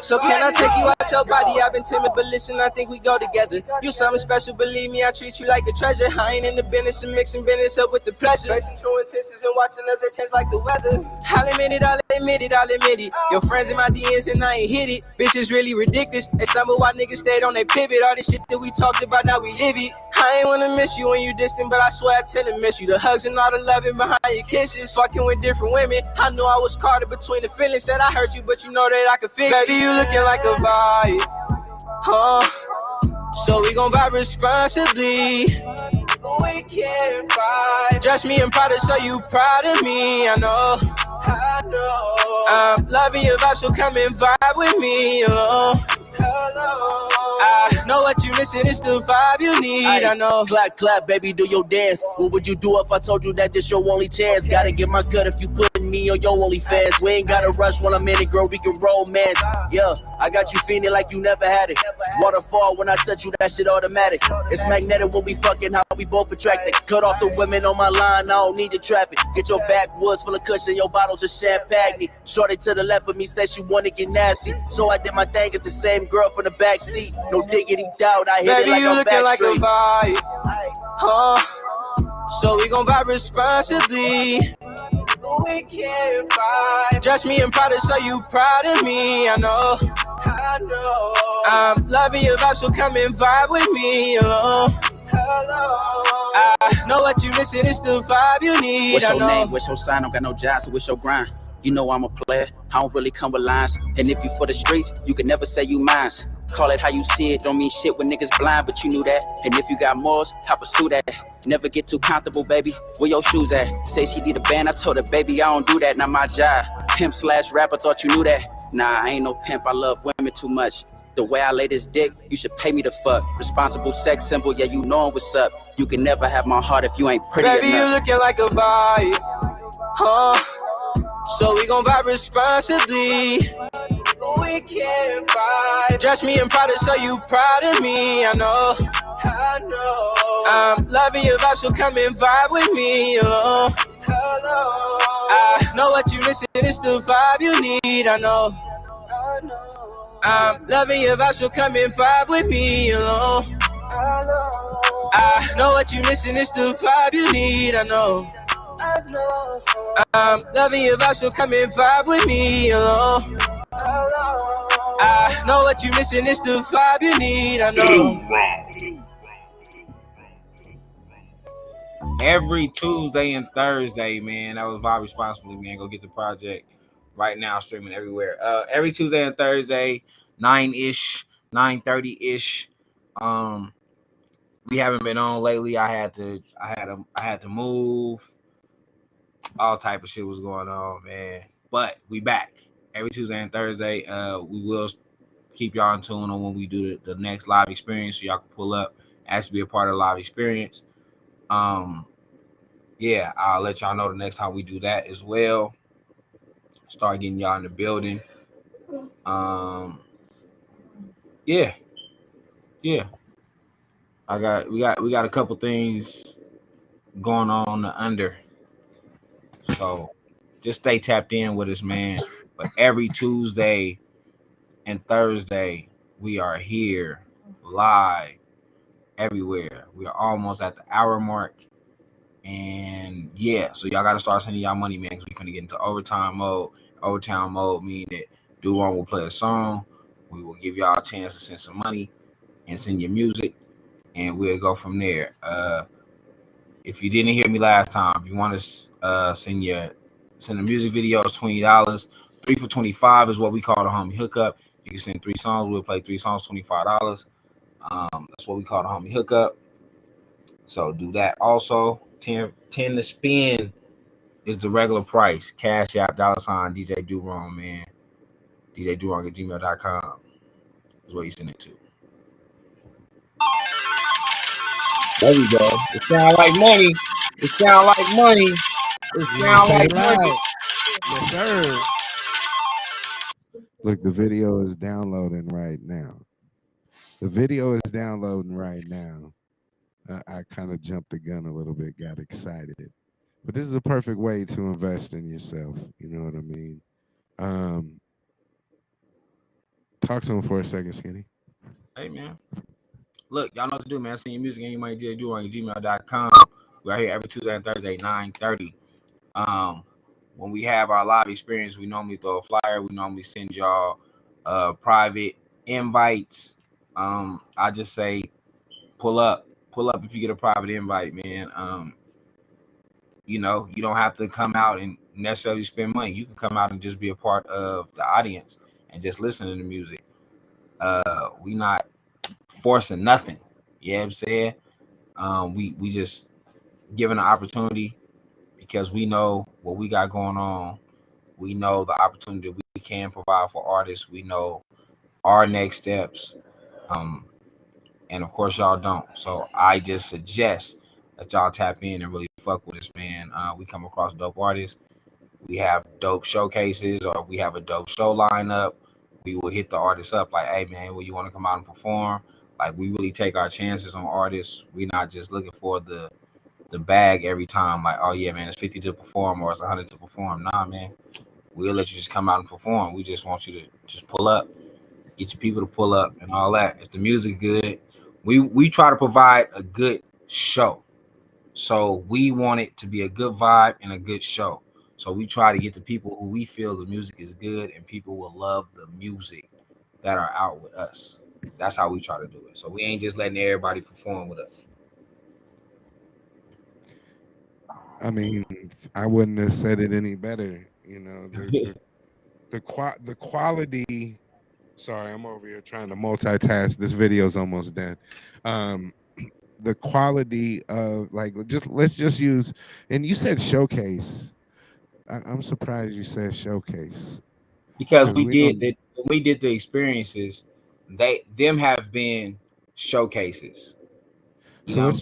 So can I take you out your body? I've been timid, but listen, I think we go together. You something special, believe me, I treat you like a treasure. I ain't in the business of mixing business up with the pleasure. Facing true intentions and watching us, they change like the weather. I'll admit it, I'll admit it, I'll admit it. Your friends in my DMs and I ain't hit it. Bitches really ridiculous. They stumble while niggas stayed on their pivot. All this shit that we talked about, now we live it. I ain't wanna miss you when you distant, but I swear I tell and miss you. The hugs and all the loving behind your kisses. Fucking with different women. I knew I was caught in between the feelings. Said I hurt you, but you know that I could fix it. Baby, you looking like a vibe, so we gon' vibe responsibly. We can vibe. Dress me in Prada, so you proud of me. I know. I'm loving your vibe, so come and vibe with me. I know what you missing, it's the vibe you need. I know. Clap, clap, baby, do your dance. What would you do if I told you that this your only chance? Gotta get my cut if you putting me on your OnlyFans. We ain't gotta rush when I'm in it, girl, we can romance. Yeah, I got you feeling like you never had it. Waterfall when I touch you, that shit automatic. It's magnetic when we fucking, how we both attracted. Cut off the women on my line, I don't need the traffic. Get your backwoods full of cushion, your bottles of champagne. Shorty to the left of me said she wanna get nasty. So I did my thing, it's the same girl from the back seat. No diggity doubt, I hit baby, it like you I'm looking like Backstreet. a vibe, so we gon' vibe responsibly. We can vibe. Dress me in Prada, so you proud of me. I know. I'm loving your vibe, so come and vibe with me. I know what you missing, it's the vibe you need. What's I your know. name? What's your sign? Don't got no job, so what's your grind? You know I'm a player, I don't really come with lines. And if you for the streets, you can never say you mine. Call it how you see it, don't mean shit when niggas blind, but you knew that. And if you got morals, I pursue that. Never get too comfortable, baby. Where your shoes at? Say she need a band, I told her, baby, I don't do that, not my job. Pimp/rapper, thought you knew that. Nah, I ain't no pimp, I love women too much. The way I lay this dick, you should pay me to fuck. Responsible sex symbol, yeah, you know what's up. You can never have my heart if you ain't pretty baby, enough. you looking like a vibe, so we gon' vibe responsibly. We can vibe. Dress me in Prada, so you proud of me. I know. I'm loving your vibe, so come and vibe with me. I know what you missing, it's the vibe you need. I know. I'm loving your vibe, so come and vibe with me. I know what you missing, it's the vibe you need. I know. I'm loving your vibe, so come and vibe with me. I know what you missing, it's the vibe you need. I know. Every Tuesday and Thursday, man. That was Vibe Responsibly, man. Go get the project right now, streaming everywhere. Every Tuesday and Thursday, 9-ish, 9:30-ish. We haven't been on lately. I had to move. All type of shit was going on, man. But we back every Tuesday and Thursday. We will keep y'all in tune on when we do the next live experience, so y'all can pull up, actually be a part of the live experience. Yeah, I'll let y'all know the next time we do that as well. Start getting y'all in the building. Yeah. We got a couple things going on the under. So just stay tapped in with us, man. But every Tuesday and Thursday, we are here live everywhere. We are almost at the hour mark. And yeah, so y'all got to start sending y'all money, man, because we're going to get into overtime mode. Overtime mode meaning that DoWrong will play a song. We will give y'all a chance to send some money and send your music, and we'll go from there. If you didn't hear me last time, if you want to send the music videos, $20. 3 for $25 is what we call the homie hookup. You can send 3 songs. We'll play 3 songs, $25. That's what we call the homie hookup. So do that also. 10 to spin is the regular price. Cash App, $ DJ DoWrong, man. DJ DoWrong at gmail.com is what you send it to. There we go. It sound like money. It sound like money. It sound like money. Yes, sir. Look, the video is downloading right now. The video is downloading right now. I kind of jumped the gun a little bit, got excited. But this is a perfect way to invest in yourself. You know what I mean? Talk to him for a second, Skinny. Hey, man. Look, y'all know what to do, man. Send your music and you might DJ DoWrong at gmail.com. We're here every Tuesday and Thursday, 9:30. When we have our live experience, we normally throw a flyer. We normally send y'all private invites. I just say pull up if you get a private invite, man. You know, you don't have to come out and necessarily spend money. You can come out and just be a part of the audience and just listen to the music. We not forcing nothing. You know what I'm saying? We just giving an opportunity because we know what we got going on. We know the opportunity we can provide for artists. We know our next steps. And of course y'all don't. So I just suggest that y'all tap in and really fuck with us, man. We come across dope artists. We have dope showcases, or we have a dope show lineup. We will hit the artists up like, hey man, well, you want to come out and perform? Like, we really take our chances on artists. We're not just looking for the bag every time. Like, oh yeah, man, it's 50 to perform or it's 100 to perform. Nah, man, we'll let you just come out and perform. We just want you to just pull up, get your people to pull up and all that. If the music's good, we try to provide a good show. So we want it to be a good vibe and a good show. So we try to get the people who we feel the music is good and people will love the music that are out with us. That's how we try to do it. So we ain't just letting everybody perform with us. I mean, I wouldn't have said it any better. You know, the quality. Sorry, I'm over here trying to multitask. This video's almost done. The quality of, like, let's just use, and you said showcase. I'm surprised you said showcase. Because we did the experiences, them have been showcases. So let's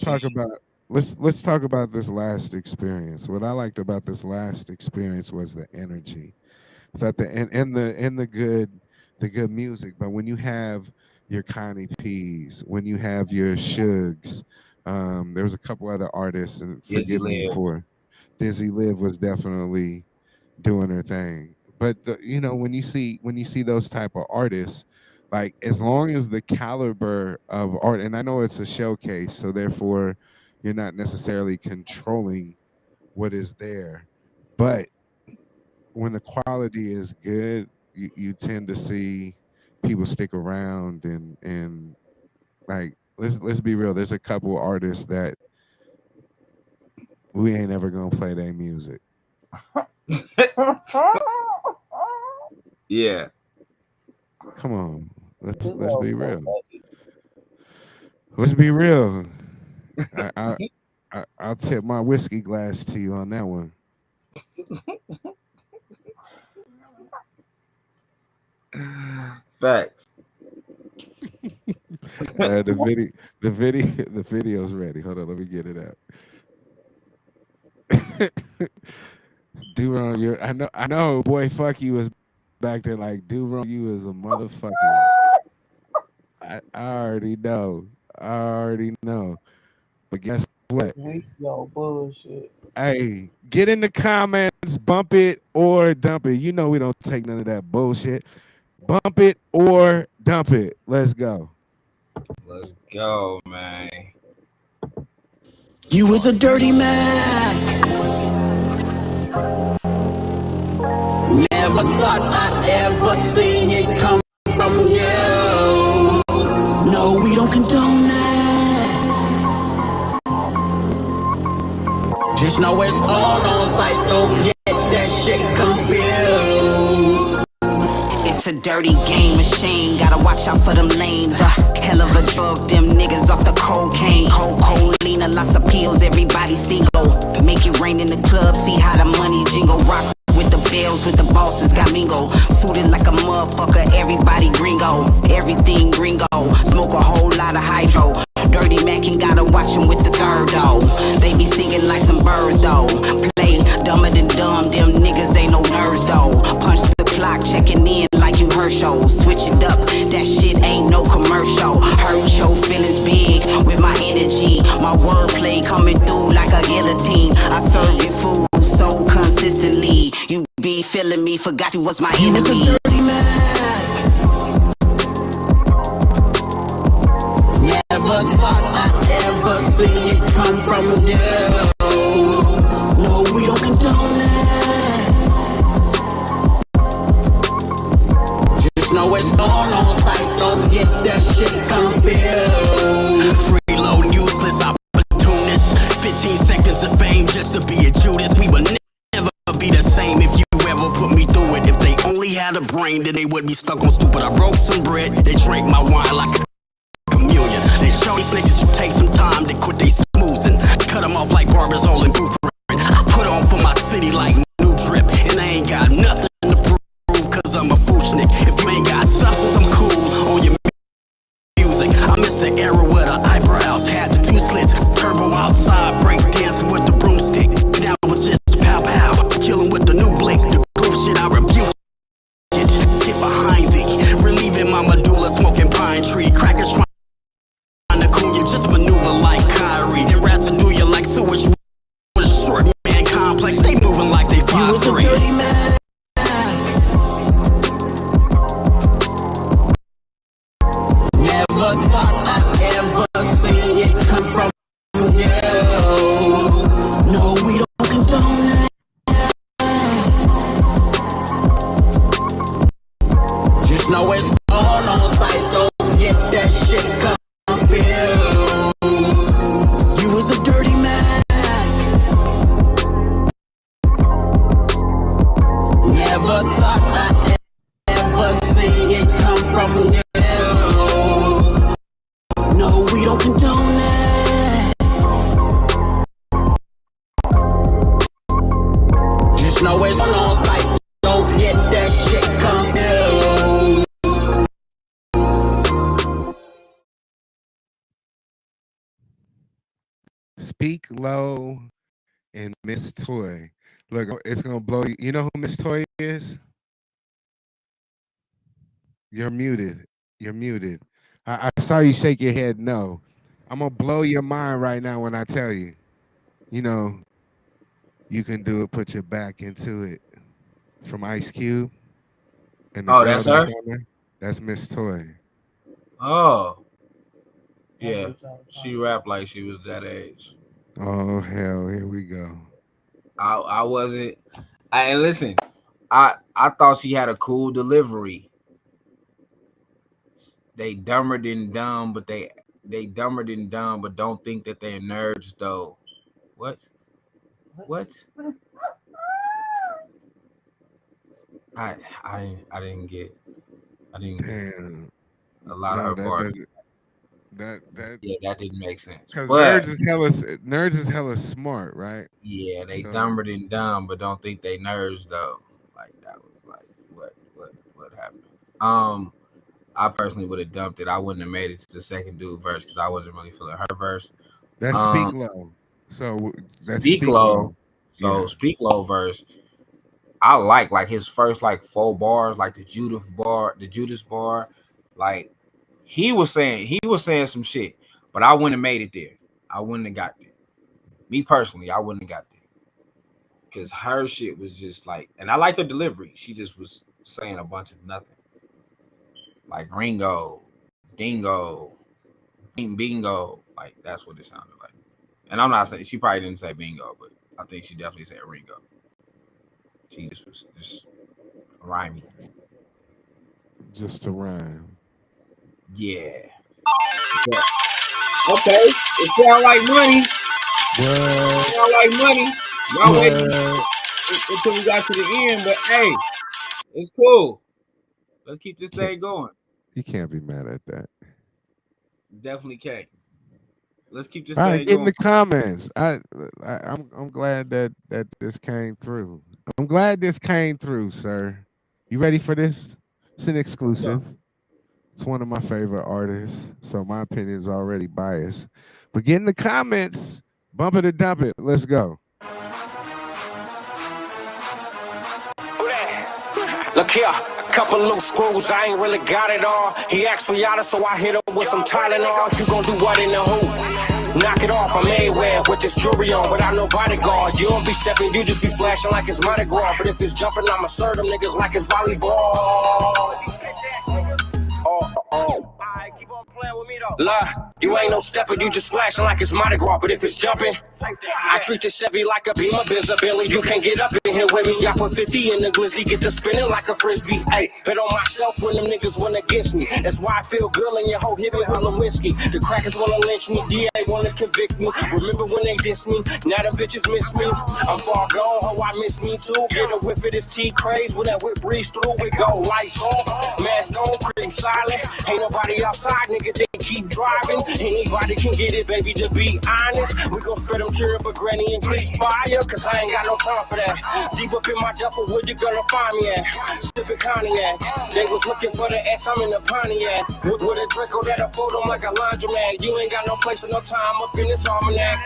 talk about this last experience. What I liked about this last experience was the energy. That the good music, but when you have your Connie P's, when you have your Shugs, there was a couple other artists, and forgive me for Dizzy Liv was definitely doing her thing. But you know, when you see those type of artists, like, as long as the caliber of art, and I know it's a showcase, so therefore you're not necessarily controlling what is there, but when the quality is good, you tend to see people stick around, and like, let's be real. There's a couple artists that we ain't ever gonna play their music. Yeah. Come on, let's be real. Let's be real. I'll tip my whiskey glass to you on that one. Facts. The video's ready. Hold on, let me get it out. DoWrong, I know, boy, fuck you was back there like, DoWrong, you is a motherfucker. I already know. But guess what? Yo, bullshit. Hey, get in the comments, bump it or dump it. You know we don't take none of that bullshit. Bump it or dump it. Let's go. Let's go, man. You was a dirty Mac. Never thought I'd ever seen it come from you. No, we don't condone that. Just know it's on site. Don't get that shit confused. It's a dirty game machine. Gotta watch out for them lanes. Hell of a drug, them niggas off the cocaine. Cocaine, lots of pills, everybody single. Make it rain in the club, see how the money jingle. Rock with the bells, with the bosses, got mingo. Suited like a motherfucker, everybody gringo. Everything gringo, smoke a whole lot of hydro. Dirty Mac and gotta watch him with the third though. They be singing like some birds though. Play dumber than dumb, them niggas ain't no nerds though. Punch the clock, checking in like you heard guillotine. I serve you food so consistently. You be feeling me, forgot you was my enemy. Was a dirty Mac. Never thought I'd ever see it come from you. No, we don't condone that. Just know it's on site, don't get that shit confused. Freeload, useless opportunists. 15 seconds of fame just to be a Judas. We will never be the same if you ever put me through it. If they only had a brain, then they would be stuck on stupid. I broke some bread, they drank my wine like it's communion. They show these niggas you take some time to quit they smoozing. Cut them off like barbers all in booth. I put on for my city like new drip, and I ain't got nothing to prove, cause I'm a fooshnik. If you ain't got substance, I'm cool on your music. I missed the era where the eyebrows had the two slits. Turbo outside, break dancing with the broomstick. Now it was just pow pow, killing with the new blick. The goof shit I rebuke. Get behind thee, relieving my medulla, smoking pine tree. Crackers trying to cool you, just maneuver like Kyrie. Then rats will do you like sewage. Short man complex, they moving like they 5'3". You was a dirty man. Never thought I'd ever see it come from you. No, we don't condone that. Just know it's on site, don't get that shit confused. You was a dirty man. Never thought I'd ever see it come from you. No, we don't condone that. Just know it's on site, don't get that shit confused. Speak Low and Miss Toy. Look, it's gonna blow you. You know who Miss Toy is? You're muted. You're muted. I saw you shake your head no. I'm gonna blow your mind right now when I tell you. You know, you can do it, put your back into it. From Ice Cube. And the girl that's her? on there, that's Miss Toy. Oh. Yeah. She rapped like she was that age. Oh hell, here we go. I wasn't. And listen, I thought she had a cool delivery. They dumber than dumb, but they dumber than dumb, but don't think that they're nerds though. What? I didn't get. Damn. A lot of her parts. That Yeah, that didn't make sense. Because But nerds is hella smart, right? yeah, they dumber than dumb, but don't think they nerds though. Like that was like what happened. I personally would have dumped it. I wouldn't have made it to the second dude verse because I wasn't really feeling her verse. That's Speak Low. So that's Speak Low. So yeah. Speak Low verse. I like his first like 4 bars, like the Judas bar, like he was saying some shit, but I wouldn't have made it there. I wouldn't have got there. Me personally, I wouldn't have got there because her shit was just like, and I like her delivery. She just was saying a bunch of nothing, like Ringo, Dingo, Bingo, like that's what it sounded like. And I'm not saying she probably didn't say bingo, but I think she definitely said Ringo. She just was just rhyming. Just to rhyme. Yeah. Okay. It sound like money. What? It sound like money. Y'all waiting until we got to the end, but hey, it's cool. Let's keep this thing going. You can't be mad at that. Definitely can't. Let's keep this All right, thing get going. in the comments. I'm glad that this came through. I'm glad this came through, sir. You ready for this? It's an exclusive. Yeah. It's one of my favorite artists, so my opinion is already biased. But get in the comments. Bump it or dump it. Let's go. Look here, a couple loose screws, I ain't really got it all. He asked for yada, so I hit up with some Tylenol. You gon' do what in the hoop? Knock it off, I'm A-Ware with this jewelry on without no bodyguard. You don't be stepping, you just be flashing like it's Mardi Gras. But if it's jumping, I'ma serve them niggas like it's volleyball. Keep on playing with me though. La, you ain't no stepper, you just flashing like it's Mardi Gras. But if it's jumping, I treat this Chevy like a Beamer, Benz, a Billy. You can't get up in here with me. I put 50 in the glizzy, get to spinning like a frisbee. Hey, bet on myself when them niggas went against me. That's why I feel good in your whole hip and hollin' whiskey. The crackers wanna lynch me, DA wanna convict me. Remember when they diss me? Now them bitches miss me. I'm far gone, ho, I miss me too. Get a whiff of this T-Craze when that whip breeze through. We go lights off, mask on, creep silent. Ain't nobody outside, nigga, they keep driving. Anybody can get it, baby, to be honest. We gon' spread them cheering for Granny and Chris Fire, cause I ain't got no time for that. Deep up in my duffel, where you gonna find me at? Sippin' cognac. They was looking for the S, I'm in the Pontiac. With a Draco that'll fold them like a laundromat. You ain't got no place or no time up in this almanac.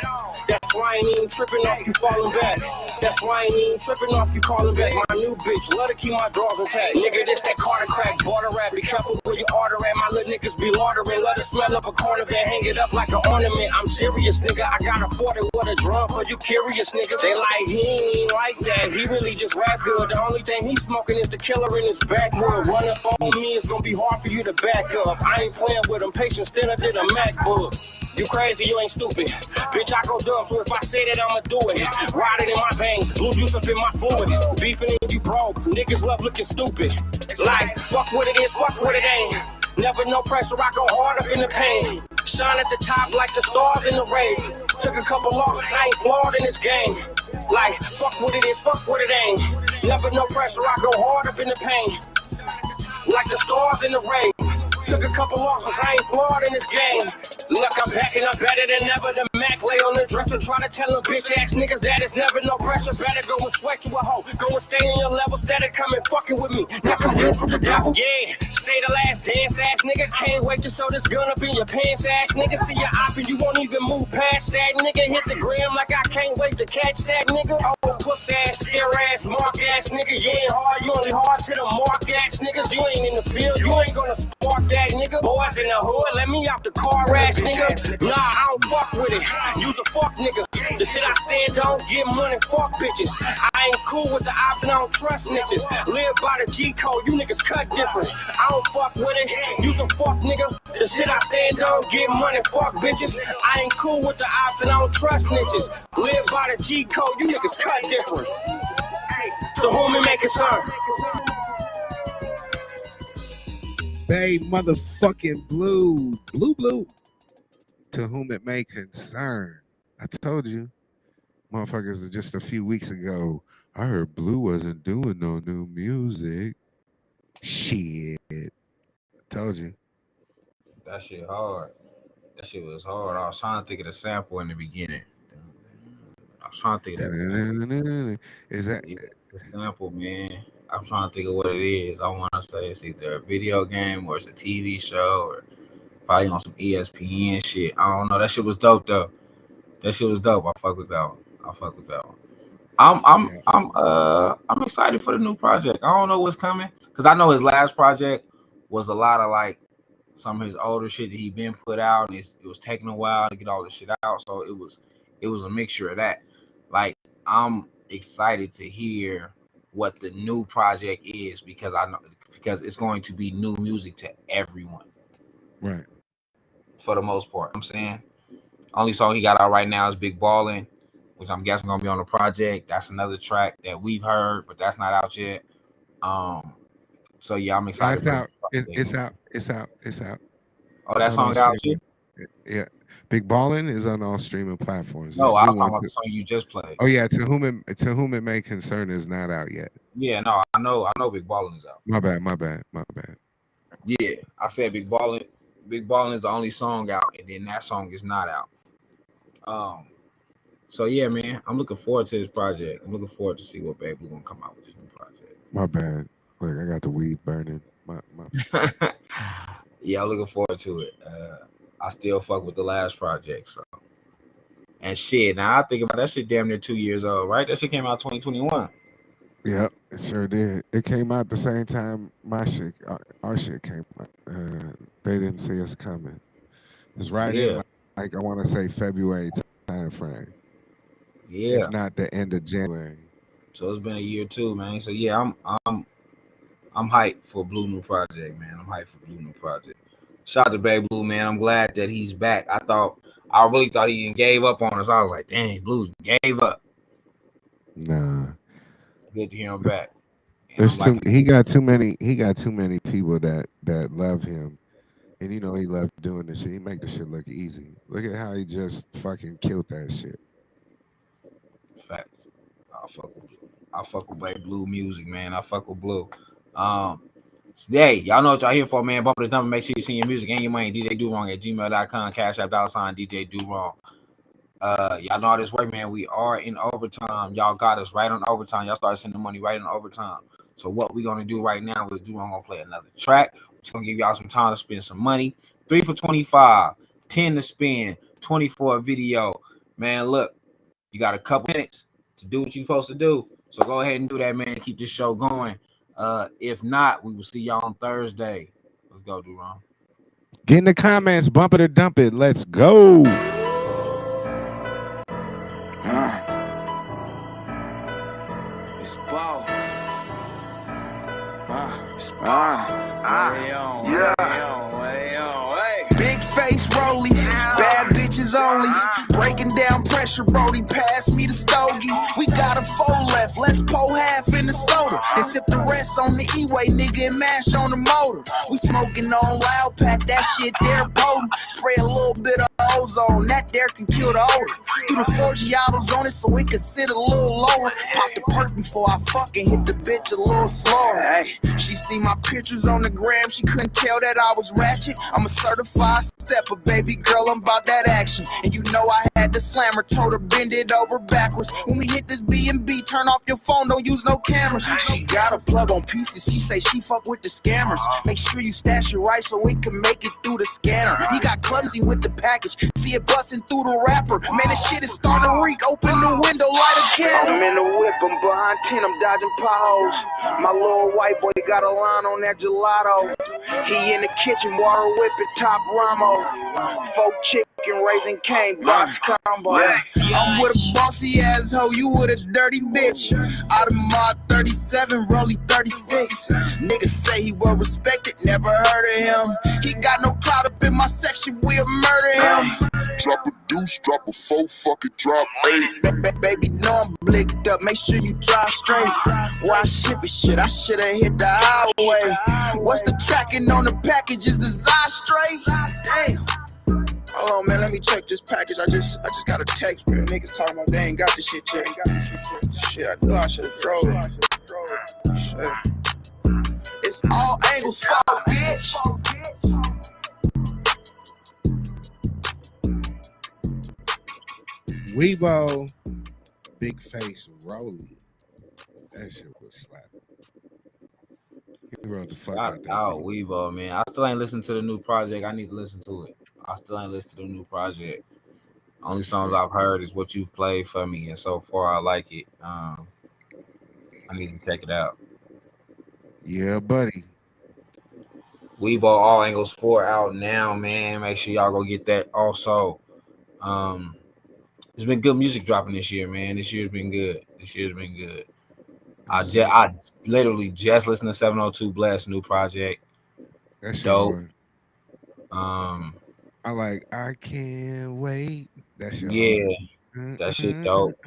That's why I ain't even tripping off you falling back. That's why I ain't even tripping off you calling back. My new bitch, let her keep my drawers intact. Nigga, this that Carter crack, border rap. Be careful where you order at. My little niggas be laundering. Let the smell of a corner van, hang it up like an ornament. I'm serious, nigga. I got a 40 with a drum for you curious niggas. They like, he ain't like that. He really just rap good. The only thing he's smoking is the killer in his backwood. Running up on me is gonna be hard for you to back up. I ain't playing with him. Patience thinner than a MacBook. You crazy, you ain't stupid. Bitch, I go dumb, so if I say that, I'ma do it. Ride it in my veins, blue juice up in my fluid. Beefing in you broke, niggas love looking stupid. Like, fuck what it is, fuck what it ain't. Never no pressure, I go hard up in the pain. Shine at the top like the stars in the rave. Took a couple losses, I ain't flawed in this game. Like, fuck what it is, fuck what it ain't. Never no pressure, I go hard up in the pain. Like the stars in the rave. Took a couple losses, I ain't flawed in this game. Look, I'm backing up better than ever. The Mac lay on the dresser, try to tell them bitch ass niggas that it's never no pressure. Better go and sweat you a hoe. Go and stay in your level, instead of coming fucking with me. Now come dance with the devil. Yeah, say the last dance ass nigga. Can't wait to show this gun up in your pants ass nigga. See your op and you won't even move past that nigga. Hit the gram like I can't wait to catch that nigga. Oh, puss ass, scare ass, mark ass nigga. You ain't hard, you only hard to the mark ass niggas. You ain't in the field, you ain't gonna spark that nigga. Boys in the hood, let me out the car ass nigga. Nah, I don't fuck with it. You's a fuck nigga. The shit I stand on, get money, fuck bitches. I ain't cool with the ops and I don't trust niggas. Live by the G code, you niggas cut different. I don't fuck with it. You's a fuck nigga. The shit I stand on, get money, fuck bitches. I ain't cool with the ops and I don't trust niggas. Live by the G code, you niggas cut different. So who me make concern? They motherfucking blue. To whom it may concern. I told you, motherfuckers, just a few weeks ago, I heard Blue wasn't doing no new music. Shit. I told you. That shit hard. That shit was hard. I was trying to think of the sample in the beginning. I was trying to think of the Is that the sample, man? I'm trying to think of what it is. I want to say it's either a video game or it's a TV show or probably on some ESPN shit. I don't know. That shit was dope though. That shit was dope. I fuck with that one. I'm excited for the new project. I don't know what's coming because I know his last project was a lot of like some of his older shit that he been put out, and it was taking a while to get all the shit out. So it was a mixture of that. Like I'm excited to hear what the new project is because it's going to be new music to everyone. Right. For the most part, I'm saying only song he got out right now is Big Ballin', which I'm guessing gonna be on the project. That's another track that we've heard, but that's not out yet. So yeah, I'm excited. It's out. Oh, that song out too? Yeah. Big Ballin' is on all streaming platforms. No, I was talking about the song you just played. Oh yeah, to whom it may concern is not out yet. Yeah, no, I know Big Ballin' is out. My bad. Yeah, I said Big Ballin'. Big Ballin' is the only song out, and then that song is not out. So yeah, man, I'm looking forward to this project. I'm looking forward to see what Baby gonna come out with this new project. My bad. Look, I got the weed burning. My Yeah, I'm looking forward to it. I still fuck with the last project, so. And shit, now I think about that shit damn near 2 years old, right? That shit came out 2021. Yep, it sure did. It came out the same time our shit came out. They didn't see us coming. It's right in like I want to say February time frame, Yeah. if not the end of January. So it's been a year too, man. So yeah, I'm hyped for Blue New Project, man. I'm hyped for Blue New Project. Shout out to Baby Blue, man. I'm glad that he's back. I really thought he gave up on us. I was like, dang, Blue gave up. Nah, It's good to hear him back. And I'm there's like, too. He got too many. He got too many people that love him, and you know he loved doing this shit. He make the shit look easy. Look at how he just fucking killed that shit. facts. I fuck with Baby Blue music, man. I fuck with Blue. Today, y'all know what y'all here for, man. Bump the dump. Make sure you send your music and your money. DJ DoWrong at gmail.com. Cash App $ DJ DoWrong. Y'all know how this work, man. We are in overtime. Y'all got us right on overtime. Y'all started sending money right in overtime. So what we're gonna do right now is DoWrong gonna play another track. We're just gonna give y'all some time to spend some money. 3 for 25, 10 to spend, 20 for a video. Man, look, you got a couple minutes to do what you're supposed to do. So go ahead and do that, man. Keep this show going. If not, we will see y'all on Thursday. Let's go, DoWrong. Get in the comments, bump it or dump it. Let's go. It's ball. Big face rollies, bad bitches only. Breaking down pressure, Brody, pass me the stogie. We got a 4 left, let's pour half in the soda and sip the rest on the E-way, nigga, and mash on the motor. We smoking on loud pack, that shit there potent. Spray a little bit of ozone, that there can kill the odor. Do the 4 Giottos on it so it can sit a little lower. Pop the perk before I fucking hit the bitch a little slower. Hey, she see my pictures on the gram, she couldn't tell that I was ratchet. I'm a certified stepper, baby girl, I'm about that action. And you know I had to slam her, told her bend it over backwards. When we hit this B&B, turn off your phone, don't use no cameras. She got a plug on pieces, she say she fuck with the scammers. Make sure you stash it right so it can make it through the scanner. He got clumsy with the package, see it busting through the wrapper. Man, this shit is starting to reek, open the window, light a candle. I'm in the whip, I'm behind 10, I'm dodging potholes. My little white boy got a line on that gelato. He in the kitchen, water whipping top Ramo. 4 chicken raising cane, box combo. I'm with a bossy ass hoe, you with a dirty bitch. Out of my 37, Rolly 36. Niggas say he well respected, never heard of him. He got no clout up in my section, we'll murder him. Drop a deuce, drop a 4, fucking drop 8. Baby, know I'm blicked up, make sure you drive straight. Why ship it shit, I should've hit the highway. What's the tracking on the package, is the Zai straight? Damn. Hold on, man, let me check this package. I just got a text, man. Niggas talking about they ain't got this shit yet. Shit, I knew I should've drove it. Shit. It's all angles fault, bitch. Weebo, big face rolling. That shit was slapping. He wrote the fuck out that. Oh, Weebo, man. I still ain't listened to the new project. I need to listen to it. I still ain't listened to the new project. Only songs I've heard is what you've played for me, and so far I like it. I need to check it out. Yeah, buddy. Weebo All Angles 4 out now, man. Make sure y'all go get that. Also, there's been good music dropping this year, man. This year's been good. I literally just listened to 702 Blast new project. That's dope. I can't wait. That's that shit dope.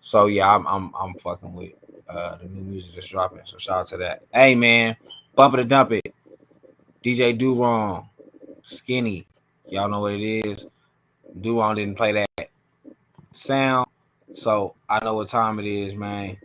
So yeah, I'm fucking with the new music that's dropping. So shout out to that. Hey man, bump it or dump it. DJ DoWrong, Skinny. Y'all know what it is. DoWrong didn't play that sound, so I know what time it is, man.